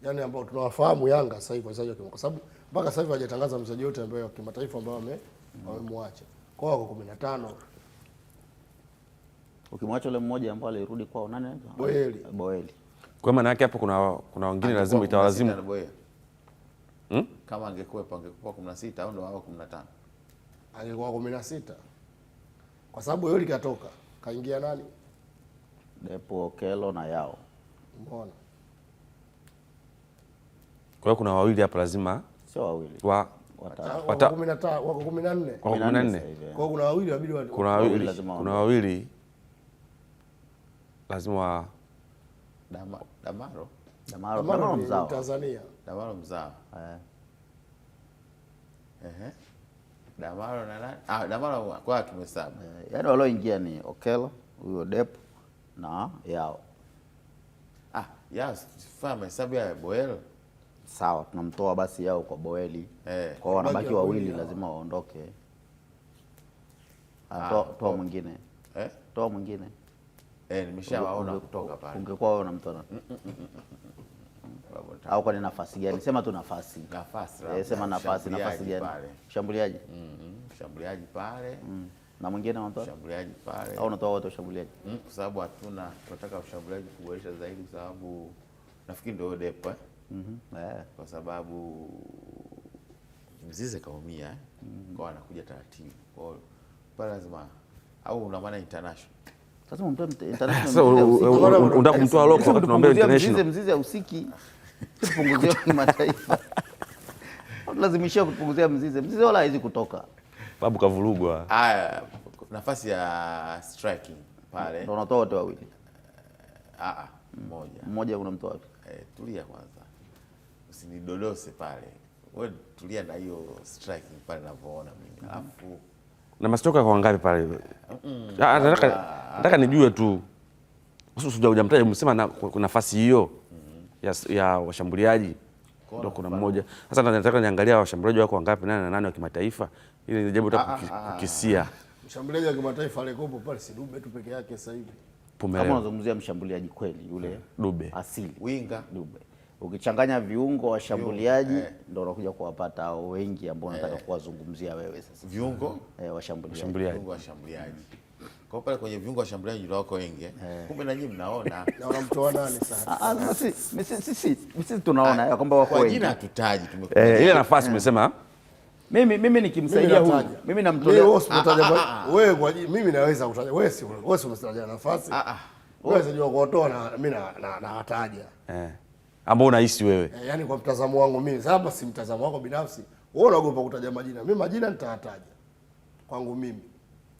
Yaani ambao tunawafahamu Yanga sasa hivi wachezaji kwa sababu mpaka sasa hivi hajatangaza mchezaji yote ambaye wa kimataifa ambao wamemwacha. Kwa hiyo wako 15. Ukimwacha yule mmoja ambaye alirudi kwao nani? Boeli. Kwa maana yake hapo kuna wengine lazima itawalazimu. Kama angekuwa 16 au ndo wao 15. Angekuwa 16. Kwa sababu Boeli katoka, kaingia nani? Depo, Okello na Yao. wako 15, wako 14. Wako 14. Kwa hiyo kuna wawili inabidi Kuna wawili lazima Damaro mzao. Tanzania. Damaro mzao. Damaro na nani? Damaro kwa tumehesabu. Yaani walioingia ni Okello, huyo Depu na Yao. Yao fanya hesabu ya Boel. Sawa, tunamtoa basi Yao kwa Boeli. Kwa hiyo wanabaki wawili lazima waondoke. Toa mwingine. Toa mwingine. Nimeshawaona kutoka pale. Ungekuwa wewe unamtoa. Au kwa nafasi gani? Sema tu nafasi. Sema nafasi gani? Mshambuliaji. Mshambuliaji pale. Na mwingine unatoa? Mshambuliaji pale. Au unatoa wote ushambuliaji? Kwa sababu tunataka ushambuliaji kuboresha zaidi kwa sababu nafikiri ndio Depo kwa sababu Mzize kaumia kwa anakuja taratibu. Kwa hiyo pale lazima au una maana international. Sasa mtu international. Unataka kumtoa loko wakati tunaomba international. Mzize hausiki. Kupunguzia kimataifa. Lazimishia kupunguzia Mzize. Mzize wala haizi kutoka. Babu kavurugwa. Nafasi ya striking pale. Ndio unatoa wote wawili. Mmoja unamtoa wapi? Tulia kwanza. Usinidodose pale. Wewe tulia na hiyo striking pale ninavyoona mimi. Alafu na mastoka kwa ngapi pale? Nataka nijue tu. Usije hujamtaja umesema kuna nafasi hiyo ya washambuliaji. Ndio kuna mmoja. Sasa nataka niangalia washambuliaji wako wangapi nani na nani wa kimataifa ili nijibu kukisia. Mshambuliaji wa kimataifa alikopo pale si Dube tu peke yake sasa hivi. Kama unazungumzia mshambuliaji kweli yule Dube asili. Winga Dube. Ukichanganya viungo washambuliaji ndio unakuja kuwapata hao wengi ambao unataka kuwazungumzia wewe sasa. Viungo washambuliaji. Kwa pale kwenye viungo washambuliaji ndio wako wengi. Kumbe na nyinyi mnaona. Na unamtoa nani sasa? Sisi tunaona kwamba wako wengi. Kwa jina hatutaji tumekuja. Ile nafasi umesema mimi nikimsaidia huyu. Mimi namtolea wewe kwa mimi naweza kutaja. Wewe umesitaja nafasi. Wewe unajua kuotoa na mimi na hataja. Ambao unahisi wewe. Yaani kwa mtazamo wangu mimi, sababu si mtazamo wako binafsi. Wewe unaogopa kutaja majina. Mimi majina nitataja. Kwangu mimi.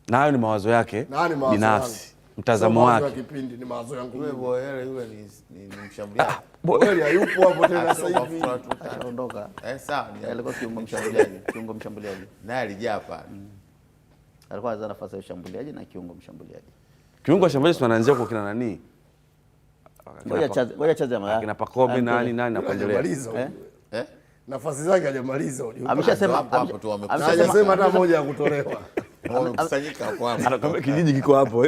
Na hayo ni mawazo yake binafsi. Mtazamo wake. Kipindi ni mawazo yangu. Wewe Boel yule ni mshambuliaji. Boel hayupo hapo tena sasa hivi. Anaondoka. Sawa, alikuwa kiungo mshambuliaji. Naye alijaa pale. Alikuwa anza nafasi ya ushambuliaji na kiungo mshambuliaji. Kiungo mshambuliaji tunaanzia kwa kina nani? Ngoja chaza mara. Kina Pacome nani na kuendelea. Nafasi zake hajamaliza. Ameshasema hata moja ya kutolewa. Wamekusanyika hapo hapo. Anakwambia kijiji kiko hapo.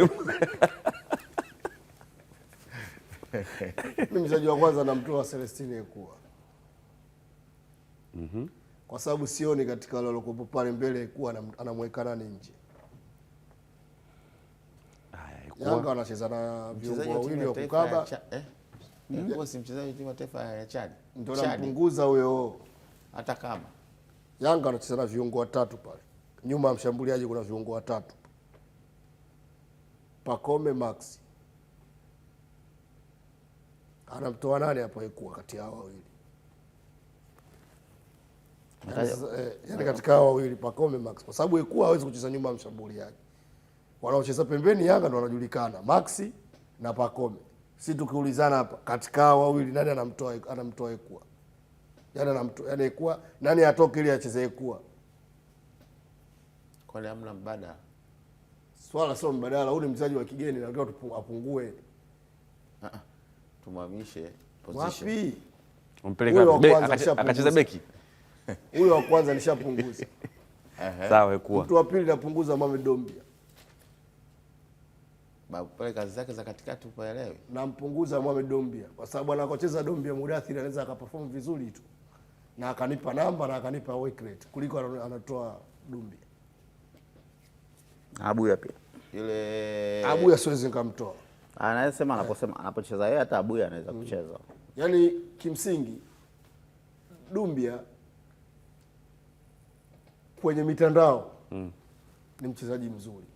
Mimi mchezaji wa kwanza namtoa Celestine Ekua. Kwa sababu sioni katika wale waliokuwa pale mbele Ekua anamweka nani nje. Yanga anacheza na viungo wawili wa kukaba. Ni si mchezaji wa timu ya taifa ya Chad. Ndio anampunguza huyo. Hata kama Yanga anacheza na viungo watatu pale. Nyuma ya mshambuliaji kuna viungo watatu. Pacome Max. Anamtoa nani hapo Ekua kati yao wawili? Yaani katika hao wawili Pacome Max kwa sababu Ekua hawezi kucheza nyuma ya mshambuliaji. Wanaocheza pembeni Yanga ndio wanajulikana, Max na Pacome. Si tukiulizana hapa katika hao wawili nani anamtoa Ekua? Yaani Ekua nani atoke ili acheze Ekua? Kwani hamna mbadala? Swala sio mbadala, huyu ni mchezaji wa kigeni na ndio apungue. Tumhamishe position. Wapi? Umpeleka akacheza beki. Huyo wa kwanza nishapunguza. Sawa Ekua. Mtu wa pili napunguza Mohamed Dombia. Babu pale kazi zake za katikati upaelewe. Nampunguza Mohamed Dombia kwa sababu anakocheza Dombia Mudathir anaweza akaperform vizuri tu. Na akanipa namba na akanipa work rate kuliko anatoa Dombia. Abuya pia. Yule Abuya siwezi nikamtoa. Anasema anapocheza yeye hata Abuya anaweza kucheza. Yaani kimsingi Dombia kwenye mitandao ni mchezaji mzuri.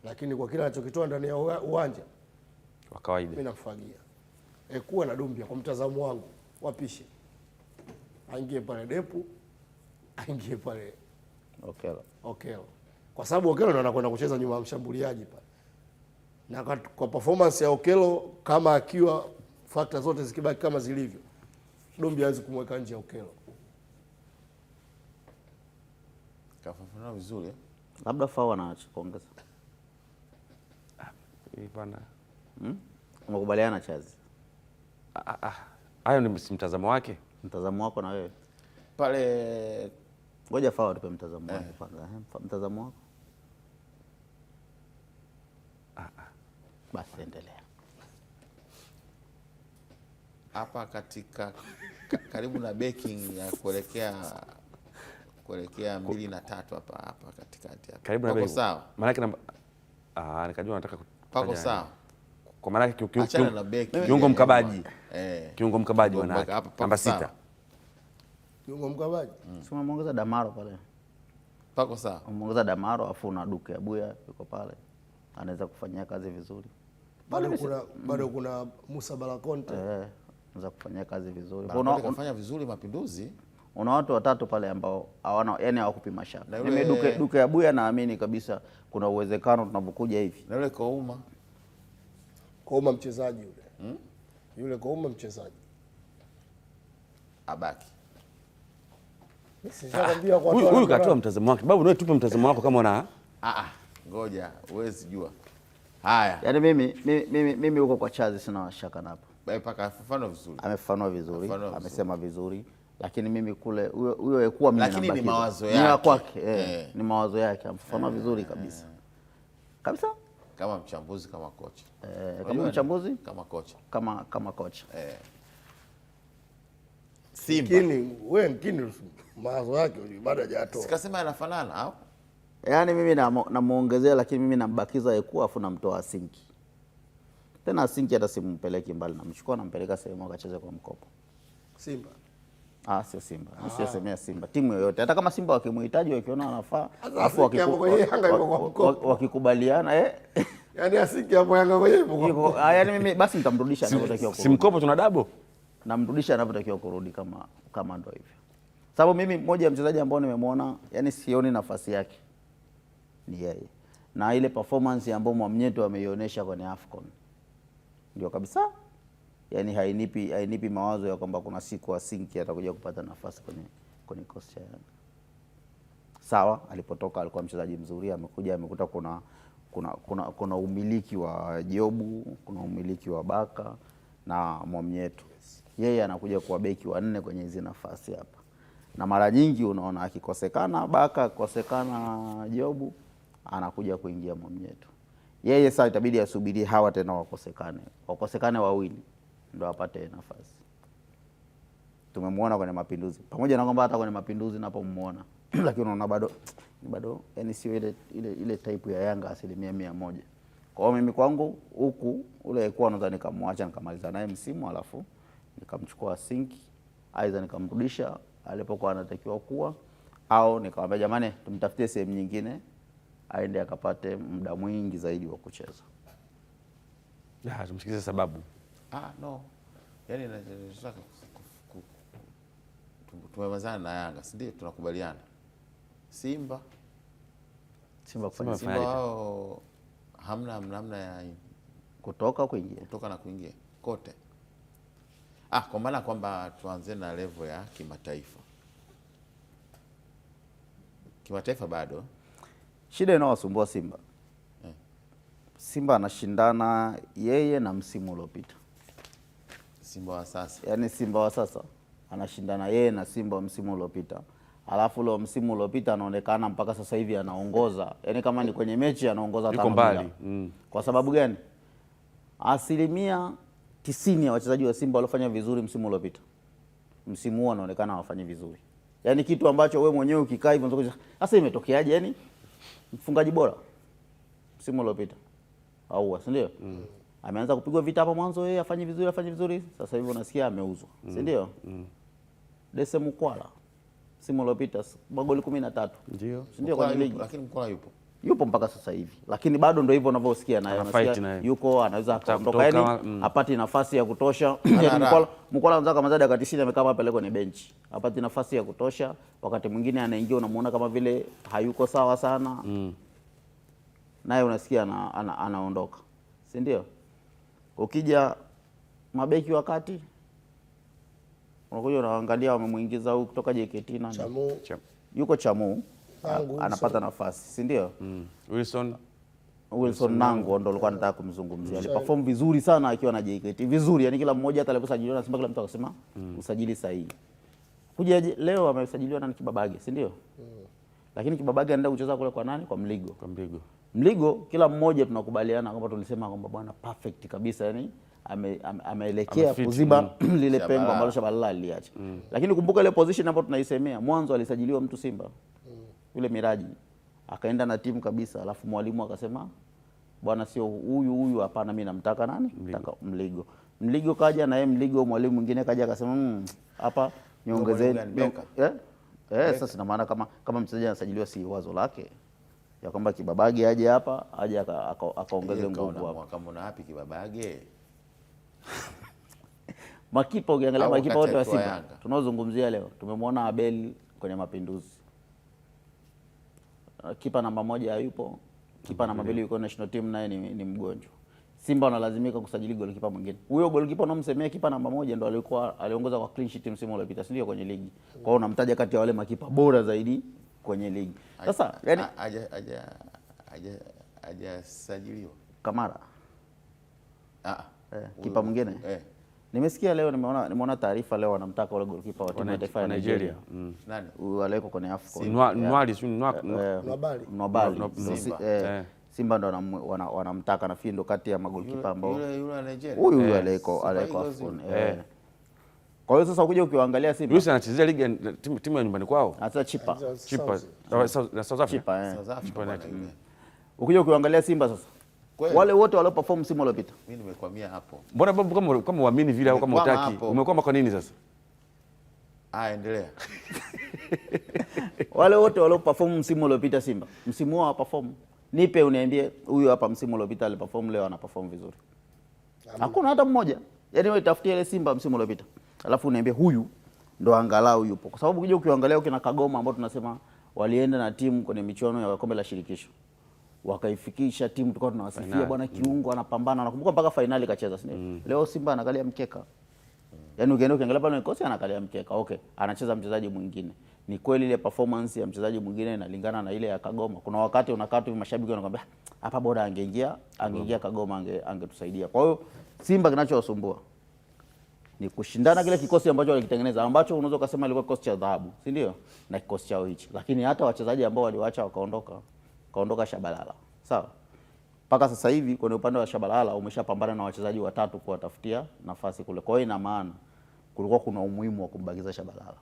Lakini kwa kile anachokitoa ndani ya uwanja wa kawaida mimi nakufagia. Ekua na Dombia kwa mtazamo wangu wapishe. Aingie pale Depu aingie pale Okello. Kwa sababu Okello ndo anakwenda kucheza nyuma ya mshambuliaji pale. Na kwa performance ya Okello kama akiwa factor zote zikibaki kama zilivyo, Dombi hawezi kumweka nje ya Okello. Kafafanua vizuri. Labda Fau anaacha kuongeza. Bwana. Umekubaliana Chazi? Hayo ni mtazamo wake. Mtazamo wako na wewe. Pale Ngoja Fau tupe mtazamo wake kwanza. Mtazamo wako? Basi endelea. Hapa katika karibu na backing ya kuelekea 2 na 3 hapa katikati hapa. Karibu na backing. Sawa. Maana yake nikajua nataka pako sawa. Kwa maana yake kiungo mkabaji. Kiungo mkabaji namba 6. Kiungo mkabaji. Sema muongeza Damaro pale. Pako sawa. Muongeza Damaro afu na Duke Abuya yuko pale. Anaweza kufanyia kazi vizuri. Bado kuna Musa Balakonte. Anaweza kufanyia kazi vizuri. Kufanya vizuri Mapinduzi. Una watu watatu pale ambao hawana, yani hawakupima shaka. Mimi Duke Abuya naamini kabisa kuna uwezekano tunapokuja hivi. Na yule Kouma mchezaji yule. Yule Kouma mchezaji. Abaki. Huyu katoa mtazamo wake. Babu, wewe tupe mtazamo wako kama una ngoja, huwezi jua. Haya. Yaani mimi huko kwa Chazi sina shaka napo. Paka amefafanua vizuri. Amefafanua vizuri, amesema vizuri. Lakini mimi kule huyo yekuwa mimi lakini ni mawazo yake. Kwake, ni mawazo yake. Amefafanua vizuri kabisa. Kabisa? Kama mchambuzi, kama kocha. Kama mchambuzi, kama kocha. Kama kocha. Simba. Mkini mawazo yake bado hajatoa. Sikasema yanafanana au? Yaani mimi namuongezea, lakini mimi nambakiza Yekua afu namtoa Asinki. Tena Asinki hata simumpeleki mbali, namchukua nampeleka sehemu akacheze kwa mkopo. Simba. Sio Simba. Usisemea Simba. Timu yoyote. Hata kama Simba wakimhitaji wakiona anafaa, afu wakikubaliana yaani Asinki hapo Yanga kwa hivyo. Yaani mimi basi nitamrudisha anapotakiwa kurudi. Simkopo tuna double. Namrudisha anapotakiwa kurudi kama ndio hivyo. Sababu mimi mmoja ya mchezaji ambao nimemwona, yani sioni nafasi yake ni yeye. Na ile performance ambayo Mwamnyeto ameionyesha kwenye AFCON ndio kabisa. Yani hainipi mawazo ya kwamba kuna siku Asinki atakuja kupata nafasi kwenye kikosi cha Yanga. Sawa, alipotoka alikuwa mchezaji mzuri, amekuta kuna umiliki wa Jobu, kuna umiliki wa Baka na Mwamnyeto. Yeye anakuja kuwa beki wa 4 kwenye hizo nafasi hapa. Na mara nyingi unaona akikosekana Baka, akikosekana Jobu, anakuja kuingia Mwamnyeto. Yeye sasa itabidi asubirie hawa tena wakosekane wawili ndio apate nafasi. Tumemwona kwenye Mapinduzi. Pamoja na kwamba hata kwenye Mapinduzi napomuona lakini unaona bado yani sio ile type ya Yanga 100%. Kwa hiyo mimi kwangu huku ule alikuwa naweza nikamwacha nikamaliza naye msimu alafu nikamchukua Asinki, aidha nikamrudisha alipokuwa anatakiwa kuwa, au nikamwambia jamani tumtafutie sehemu nyingine aende akapate muda mwingi zaidi wa kucheza. Tumsikize sababu. No. Yaani nataka tumemalizana na Yanga, si ndio? Tunakubaliana. Simba kufanya wao hamna ya kutoka na kuingia kote. Kwa maana kwamba tuanze na level ya kimataifa. Kimataifa bado shida inawasumbua Simba. Simba anashindana yeye na msimu uliopita. Simba wa sasa. Yaani Simba wa sasa anashindana yeye na Simba wa msimu uliopita. Alafu ule msimu uliopita anaonekana mpaka sasa hivi anaongoza. Yaani kama ni kwenye mechi anaongoza 5-0. Kwa sababu gani? 90% ya wachezaji wa Simba waliofanya vizuri msimu uliopita, msimu huu anaonekana hawafanyi vizuri. Yaani kitu ambacho wewe mwenyewe ukikaa hivyo unataka sasa imetokeaje? Yaani mfungaji bora msimu uliopita au si ndio? Ameanza kupigwa vita hapo mwanzo, yeye afanye vizuri. Sasa hivi unasikia ameuzwa, si ndio? Dese Mukwala msimu uliopita magoli 13. Ndio. Si ndio kwenye ligi? Lakini Mkwala yupo. yupo mpaka sasa hivi, lakini bado ndio hivyo unavyosikia naye, unasikia yuko anaweza akaondoka, yani hapati nafasi ya kutosha. Mkwala anza kama Mazadi akatisha amekaa hapa pale kwenye benchi, hapati nafasi ya kutosha. Wakati mwingine anaingia unamuona kama vile hayuko sawa sana, naye unasikia anaondoka, si ndio? Ukija mabeki wakati unakuja unaangalia wamemuingiza huyu kutoka JKT nani? Yuko Chamu anapata nafasi, si ndio? Wilson Nangu ndo alikuwa anataka kumzungumzia. Aliperform vizuri sana akiwa na JKT. Vizuri, yani kila mmoja hata aliposajiliwa na Simba kila mtu akasema usajili sahihi. Kuja leo amesajiliwa na Kibabage, si ndio? Lakini Kibabage anaenda kucheza kule kwa nani? Kwa Mligo. Mligo kila mmoja tunakubaliana kwamba tulisema kwamba bwana perfect kabisa, yani ameelekea kuziba lile pengo ambalo Shabalala aliacha. Lakini kumbuka ile position ambayo tunaisemea mwanzo alisajiliwa mtu Simba. Yule Miraji akaenda na timu kabisa, alafu mwalimu akasema bwana sio huyu hapana, mimi namtaka nani? Nataka Mligo. Mligo kaja na yeye Mligo, mwalimu mwingine kaja akasema hapa niongezeni. Sasa ina maana kama mchezaji anasajiliwa si wazo lake ya kwamba Kibabage aje hapa aje akaongeze nguvu hapa. Kama una wapi Kibabage? Makipa ukiangalia makipa wote wa Simba tunaozungumzia leo, tumemwona Abel kwenye Mapinduzi. Kipa namba 1 hayupo, kipa namba 2 yuko national team naye ni mgonjwa. Simba wanalazimika kusajili golikipa mwingine. Huyo golikipa unomsemea kipa namba 1 ndo aliongoza kwa clean sheet msimu uliopita, si ndio, kwenye ligi. Kwa hiyo unamtaja kati ya wale makipa bora zaidi kwenye ligi. Sasa yani hajasajiliwa Kamara. Kipa mwingine. Nimesikia leo nimeona taarifa leo wanamtaka wale golikipa wa timu ya taifa ya Nigeria. Nani? Wale kwenye AFCON. Nwabali. Simba ndo wanamtaka na ndo kati ya magolikipa ambao yule Nigeria. Huyu aleko AFCON. Kwa hiyo sasa ukija ukiangalia Simba. Yule anachezea ligi timu ya nyumbani kwao. Hata Chipa. South Africa. Ukija ukiangalia Simba sasa. Wale wote walio perform msimu uliopita. Mimi nimekwamia hapo. Mbona kama uamini vile au kama utaki? Umekwama kwa nini sasa? Endelea. Wale wote walio perform msimu uliopita Simba. Msimu wao perform. Nipe uniambie huyu hapa msimu uliopita aliperform, leo ana perform vizuri. Hakuna hata mmoja. Yaani wewe tafutie ile Simba msimu uliopita. Alafu uniambie huyu ndo angalau yupo. Kwa sababu ukija ukiangalia ukina Kagoma ambao tunasema walienda na timu kwenye michuano ya kombe la shirikisho. Wakaifikisha timu tulikuwa tunawasifia bwana kiungo anapambana, nakumbuka mpaka finali kacheza, si ndio? Leo Simba anakalia mkeka. Yaani ukiangalia pale mkosi anakalia mkeka. Okay, anacheza mchezaji mwingine. Ni kweli ile performance ya mchezaji mwingine inalingana na ile ya Kagoma. Kuna wakati unakaa tu mashabiki wanakuambia hapa bora angeingia Kagoma angetusaidia. Kwa hiyo Simba kinachowasumbua ni kushindana kile kikosi ambacho walikitengeneza, ambacho unaweza kusema ilikuwa kikosi cha dhahabu, si ndio? Na kikosi chao hichi. Lakini hata wachezaji ambao waliwaacha kaondoka Shabalala. Sawa? Mpaka sasa hivi kwenye upande wa Shabalala umeshapambana na wachezaji watatu kuwatafutia nafasi kule. Kwa hiyo ina maana kulikuwa kuna umuhimu wa kumbakiza Shabalala.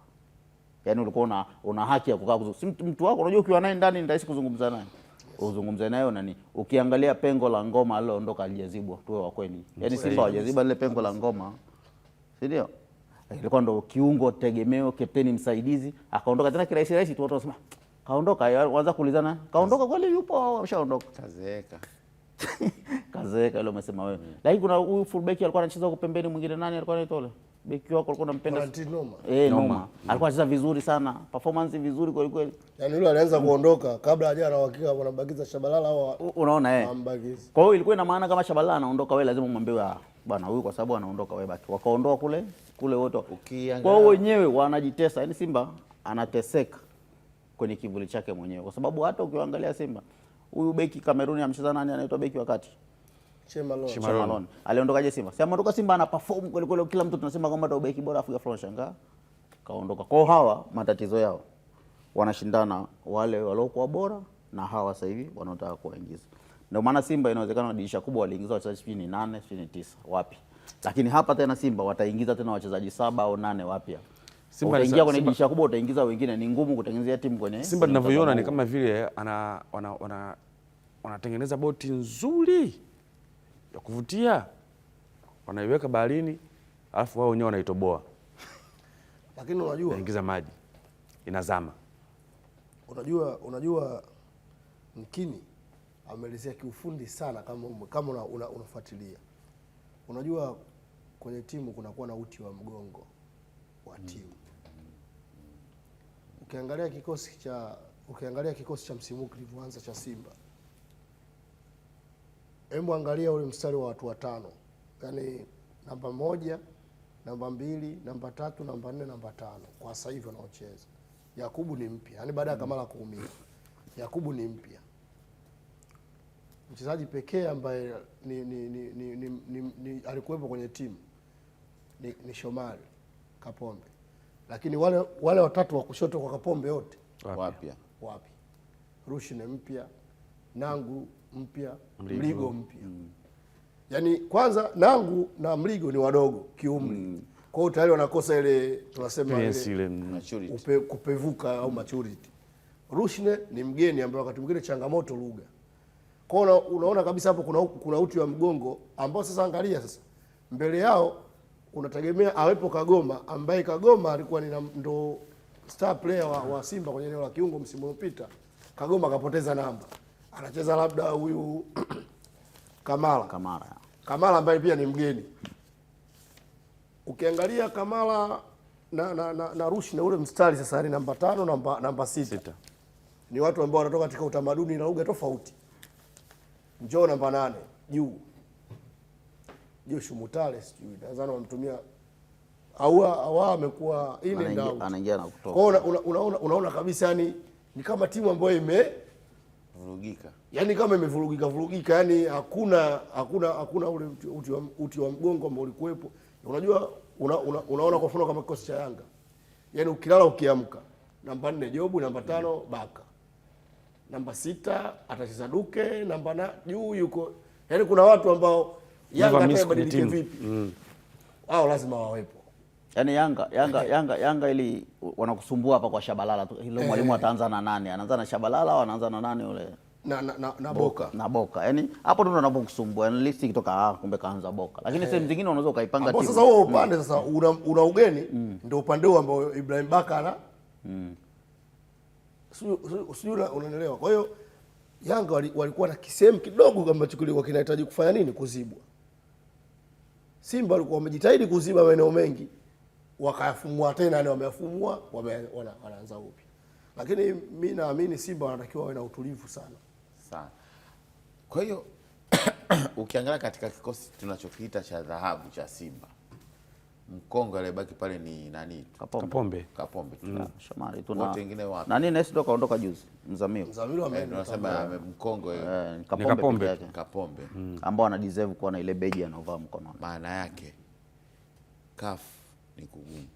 Yaani ulikuwa una haki ya kukaa mtu wako, unajua ukiwa naye ndani ni rahisi kuzungumza naye. Uzungumze naye nani? Ukiangalia pengo la Ngoma aliloondoka alijazibwa, tuwe wa kweli. Yaani Simba hawajaziba lile pengo la Ngoma. Si ndio? Ilikuwa ndo kiungo tegemeo, kapteni msaidizi, akaondoka tena kirahisi tu, watu wasema kaondoka, waanza kuulizana kaondoka kweli yupo au ameshaondoka? Kazeeka ile umesema wewe. Lakini kuna huyu fullback alikuwa anacheza huko pembeni, mwingine nani alikuwa anaitwa yule? Beki wako alikuwa anampenda. Noma. Alikuwa anacheza vizuri sana. Performance vizuri kweli kweli. Yaani yule alianza kuondoka kabla haja na uhakika wanambakiza Shabalala au unaona Kwa hiyo ilikuwa ina maana kama Shabalala anaondoka, wewe lazima umwambie bwana huyu kwa sababu anaondoka, wewe baki. Wakaondoa kule wote. Kwa hiyo wenyewe wanajitesa. Yaani Simba anateseka kwenye kivuli chake mwenyewe. Kwa sababu hata ukiangalia Simba, huyu beki Kameruni amcheza nani anaitwa beki wakati? Chemalon. Aliondokaje Simba? Si ameondoka Simba ana perform kweli kweli, kila mtu tunasema kwamba ndio beki bora, Afrika Florence shanga kaondoka. Kwa hawa matatizo yao wanashindana wale waliokuwa bora na hawa sasa hivi wanaotaka kuwaingiza. Ndio maana Simba inawezekana dirisha kubwa waliingiza wachezaji 8, 9 wapi. Lakini hapa tena Simba wataingiza tena wachezaji 7 au 8 wapya. Simba utaingia kwenye dirisha kubwa utaingiza wengine, ni ngumu kutengenezea timu kwenye Simba. Ninavyoiona ni kama vile wanatengeneza boti nzuri ya kuvutia, wanaiweka baharini, alafu wao wenyewe wanaitoboa. Lakini unajua inaingiza maji, inazama. Unajua Mkini ameelezea kiufundi sana kama unafuatilia. Unajua kwenye timu kunakuwa na uti wa mgongo wa timu. Ukiangalia kikosi cha msimu kilivyoanza cha Simba, hebu angalia ule mstari wa watu watano, yaani namba 1, namba 2, namba 3, namba 4, namba 5 kwa sasa hivi wanaocheza. Yakubu ni mpya, yaani baada ya Kamala kuumia, Yakubu ni mpya. Mchezaji pekee ambaye ni alikuwepo kwenye timu ni Shomari Kapombe, lakini wale watatu wa kushoto kwa Kapombe wote wapi? Rushine mpya, Nangu mpya, Mligo mpya. Yaani kwanza Nangu na Mligo ni wadogo kiumri. Kwa hiyo tayari wanakosa ile tunasema ile maturity, kupevuka au maturity. Rushine ni mgeni ambaye wakati mwingine changamoto lugha. Kwa hiyo unaona kabisa hapo kuna uti wa mgongo ambao sasa angalia sasa mbele yao unategemea awepo Kagoma, ambaye Kagoma alikuwa ndo star player wa Simba kwenye eneo la kiungo msimu uliopita. Kagoma akapoteza namba, anacheza labda huyu Kamala ambaye pia ni mgeni. Ukiangalia Kamala na Rushi na ule mstari sasa ni namba 5 namba 6 ni watu ambao wanatoka katika utamaduni na lugha tofauti. Njoo namba 8 juu Joshua Mutale, sijui nadhani wamtumia au amekuwa anaingia na kutoka. Unaona kabisa yani ni kama timu ambayo imevurugika. Yaani kama imevurugika, yani hakuna ule uti wa mgongo ambao ulikuwepo. Unajua unaona kwa mfano kama kikosi cha Yanga. Yaani ukilala ukiamka, namba 4 Jobu, namba 5 Baka. Namba 6 atacheza Duke, namba juu yuko. Yaani kuna watu ambao Yanga atabadilike vipi? Hao lazima wawepo. Yaani Yanga ili wanakusumbua hapa kwa Shabalala. Hilo mwalimu ataanza na nani? Anaanza na Shabalala au anaanza na nani yule? Na Boka. Na Boka. Yaani hapo ndo unapokusumbua. Yaani listi ikitoka kumbe kaanza Boka. Lakini sehemu zingine unaweza ukaipanga timu. Sasa huo upande sasa una ugeni ndio upande huo ambao Ibrahim Baka ana. Sio unaelewa. Kwa hiyo Yanga walikuwa na kisehemu kidogo ambacho kilikuwa kinahitaji kufanya nini? Kuzibwa. Simba walikuwa wamejitahidi kuziba maeneo mengi, wakayafumua tena, ni wameyafumua, wanaanza upya. Lakini mimi naamini Simba wanatakiwa wawe na utulivu sana. Kwa hiyo ukiangalia katika kikosi tunachokiita cha dhahabu cha Simba, mkongo aliyebaki pale ni nani? Kapombe. Shomari tu na wengine wapi? Nani Nesi ndo kaondoka juzi? Mzamiru tunasema mkongo ni Kapombe ambao ana deserve kuwa na ile beji anaovaa mkononi. Maana yake CAF ni kugumu.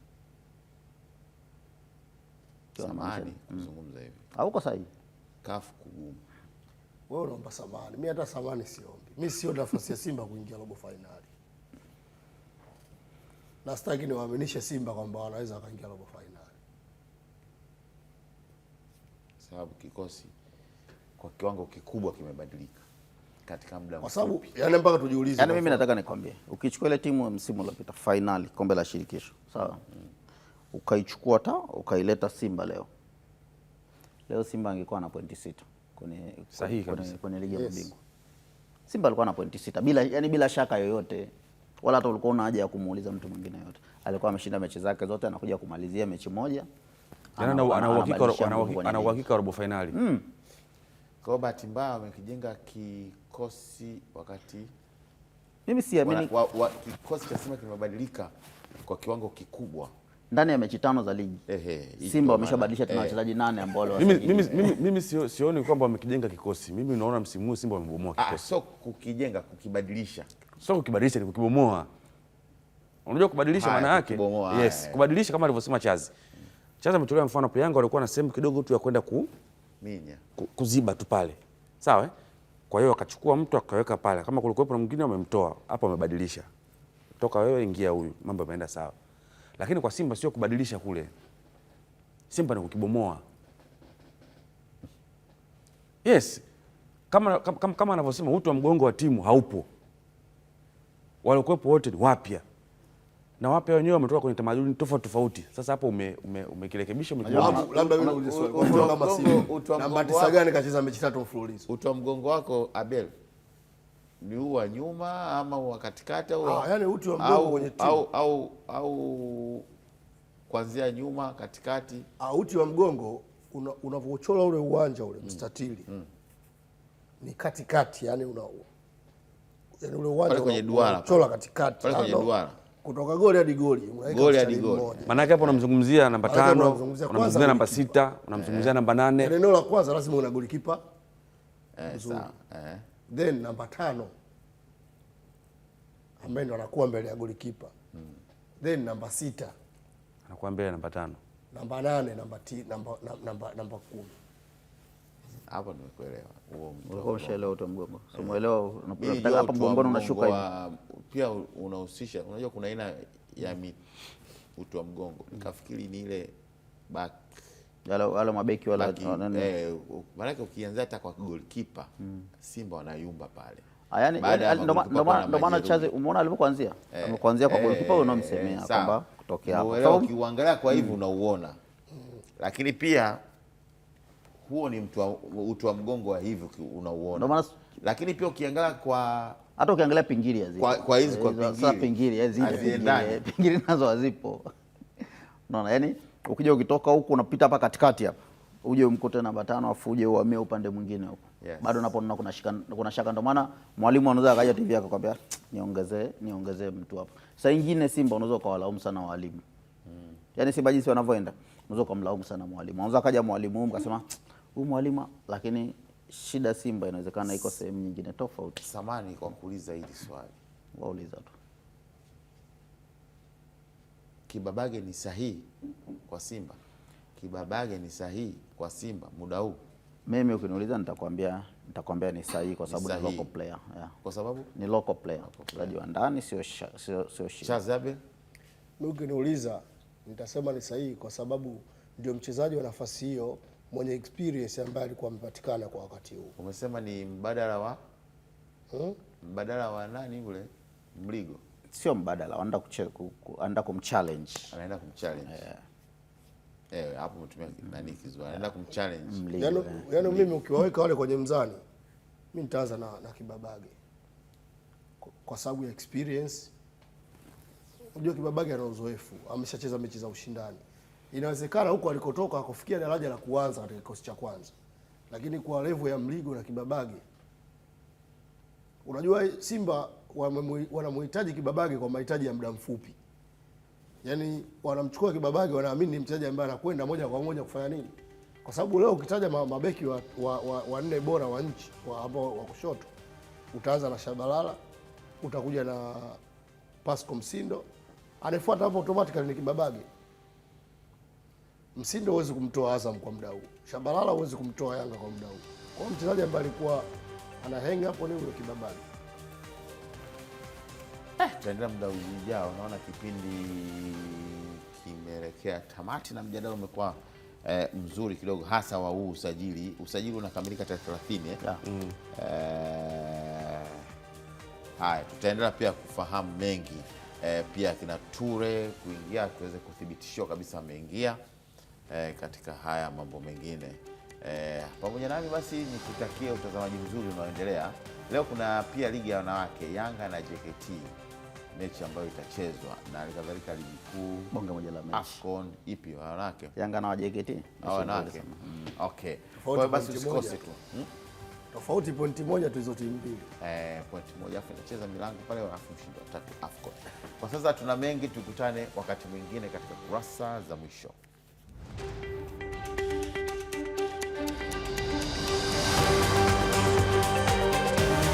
Samahani kuzungumza hivi. Hauko sahihi. CAF kugumu. Wewe unaomba samahani. Mimi hata samahani siombi. Mimi sio nafasi ya Simba kuingia robo finali. Na sitaki niwaaminishe Simba kwamba wanaweza wakaingia robo finali. Sababu kikosi kwa kiwango kikubwa kimebadilika katika muda mfupi. Kwa sababu yani mpaka tujiulize. Yaani mimi nataka nikwambie, ukichukua ile timu msimu uliopita finali kombe la shirikisho, sawa? Ukaichukua ukaileta Simba leo. Leo Simba angekuwa na pointi 6 kwenye ligi ya mabingwa. Simba alikuwa na pointi 6 bila shaka yoyote. Wala hata ulikuwa una haja ya kumuuliza mtu mwingine yote. Alikuwa ameshinda mechi zake zote, anakuja kumalizia mechi moja. Ana uhakika robo finali. Kwa bahati mbaya wamekijenga kikosi wakati mimi siamini kikosi cha Simba kimebadilika kwa kiwango kikubwa ndani ya mechi 5 za ligi. Simba wameshabadilisha tena wachezaji 8 ambao mimi sioni kwamba wamekijenga kikosi. Mimi naona msimu huu Simba wamebomoa kikosi. Sio kukijenga, kukibadilisha. Sio kukibadilisha, ni kukibomoa. Unajua kubadilisha maana yake? Yes, kubadilisha kama alivyosema Chazi. Chazi ametolea mfano hapo, Yanga walikuwa na sehemu kidogo tu ya kwenda kuziba tu pale. Sawa? Kwa hiyo akachukua mtu akaweka pale. Kama kulikuwa na mwingine wamemtoa, hapo wamebadilisha. Toka wewe ingia huyu, mambo yameenda sawa. Lakini kwa Simba sio kubadilisha kule. Simba ni kukibomoa. Yes. Kama anavyosema uti wa mgongo wa timu haupo. Walikuwepo wote ni wapya. na wapya wenyewe wametoka kwenye tamaduni tofauti tofauti. Sasa hapo umekirekebisha labda wewe unauliza swali kwa mfano kama Simba namba 9 gani kacheza mechi 3 mfululizo? Uti wa mgongo wako Abel ni wa nyuma ama wa katikati au yani uti wa mgongo kwenye timu au kuanzia nyuma katikati? Uti wa mgongo unavyochora ule uwanja ule mstatili ni katikati, yani yani ule uwanja kwenye duara unachora katikati kwenye duara kutoka goli hadi goli, goli hadi goli. Maana yake hapo unamzungumzia namba 5, unamzungumzia namba 6, unamzungumzia namba 8. Eneo la kwanza lazima una golikipa sawa, then namba 5 ambaye ndo anakuwa mbele ya golikipa, then namba 6 anakuwa mbele namba 5, namba 8, namba 10. Hapo nimekuelewa. Ulikuwa umeshaelewa uti wa mgongo. Simuelewa unapotaka hapa mgongoni unashuka hivi. Pia unahusisha, unajua kuna aina ya uti wa mgongo. Nikafikiri ni ile back. Wale mabeki wala maana yake ukianza hata kwa goalkeeper Simba wanayumba pale. Yaani ndio maana Chazi umeona alipokuanzia. Ameanzia kwa goalkeeper unamsemea kwamba kutokea hapo. Sababu ukiangalia kwa hivi unauona. Lakini pia huo ni uti wa mgongo wa hivi unauona. Lakini pia ukiangalia kwa hata ukiangalia pingili hizi kwa hizi kwa pingili hizi pingili nazo hazipo. Unaona, yani ukija ukitoka huku unapita hapa katikati hapa uje umkute namba 5 afu uje uhamie upande mwingine huko. Bado unapoona kuna shaka, ndio maana mwalimu anaweza akaja TV akakwambia niongezee mtu hapo. Sasa nyingine Simba unaweza ukawalaumu sana walimu. Yaani Simba jinsi wanavyoenda unaweza kumlaumu sana mwalimu. Anaweza akaja mwalimu akasema huyu mwalimu, lakini shida Simba inawezekana iko sehemu nyingine tofauti. Samani kwa kuuliza hili swali. Wauliza tu. Kibabage ni sahihi kwa Simba? Kibabage ni sahihi kwa Simba muda huu? Mimi ukiniuliza nitakwambia ni sahihi kwa sababu ni local player. Kwa sababu ni local player. Mchezaji wa ndani sio Chazabe. Mimi ukiniuliza nitasema ni sahihi kwa sababu ndio mchezaji wa nafasi hiyo mwenye experience ambaye alikuwa amepatikana kwa wakati huu. Umesema ni mbadala wa mbadala wa nani yule? Mligo. Sio mbadala, anaenda kumchallenge. Anaenda kumchallenge. Hapo mtumia nani kizwa. Anaenda kumchallenge. Yaani mimi ukiwaweka wale kwenye mzani, mimi nitaanza na Kibabage. Kwa sababu ya experience. Unajua Kibabage ana uzoefu, ameshacheza mechi za ushindani. Inawezekana huko alikotoka akufikia daraja la kuanza katika kikosi cha kwanza. Lakini kwa level ya Mligo na Kibabage, unajua Simba wanamhitaji Kibabage kwa mahitaji ya muda mfupi. Yaani wanamchukua Kibabage, wanaamini ni mchezaji ambaye anakwenda moja kwa moja kufanya nini? Kwa sababu leo ukitaja mabeki wa nne bora wa nchi ambao wa kushoto, utaanza na Shabalala, utakuja na Pascal Msindo, anafuata hapo automatically ni Kibabage. Msindo huwezi kumtoa Azam kwa muda huu. Shabalala huwezi kumtoa Yanga kwa muda huu. Kwa mchezaji ambaye alikuwa ana hang hapo ni yule Kibabage. Tutaendelea muda ujao. Naona kipindi kimeelekea tamati na mjadala umekuwa mzuri kidogo, hasa wa huu usajili. Usajili unakamilika tarehe 30 haya tutaendelea pia kufahamu mengi pia kina Ture kuingia tuweze kuthibitishiwa kabisa ameingia katika haya mambo mengine. Pamoja nami basi nikutakie utazamaji mzuri unaoendelea. Leo kuna pia ligi ya wanawake Yanga na JKT, mechi ambayo itachezwa na kadhalika ligi kuu bonge moja la mechi AFCON. Ipi wanawake? Yanga na JKT wanawake. Okay. Kwa basi usikose tu. Tofauti pointi moja tu hizo timu mbili. Pointi moja afu inacheza milango pale alafu mshindi wa 3 AFCON. Kwa sasa tuna mengi, tukutane wakati mwingine katika kurasa za mwisho.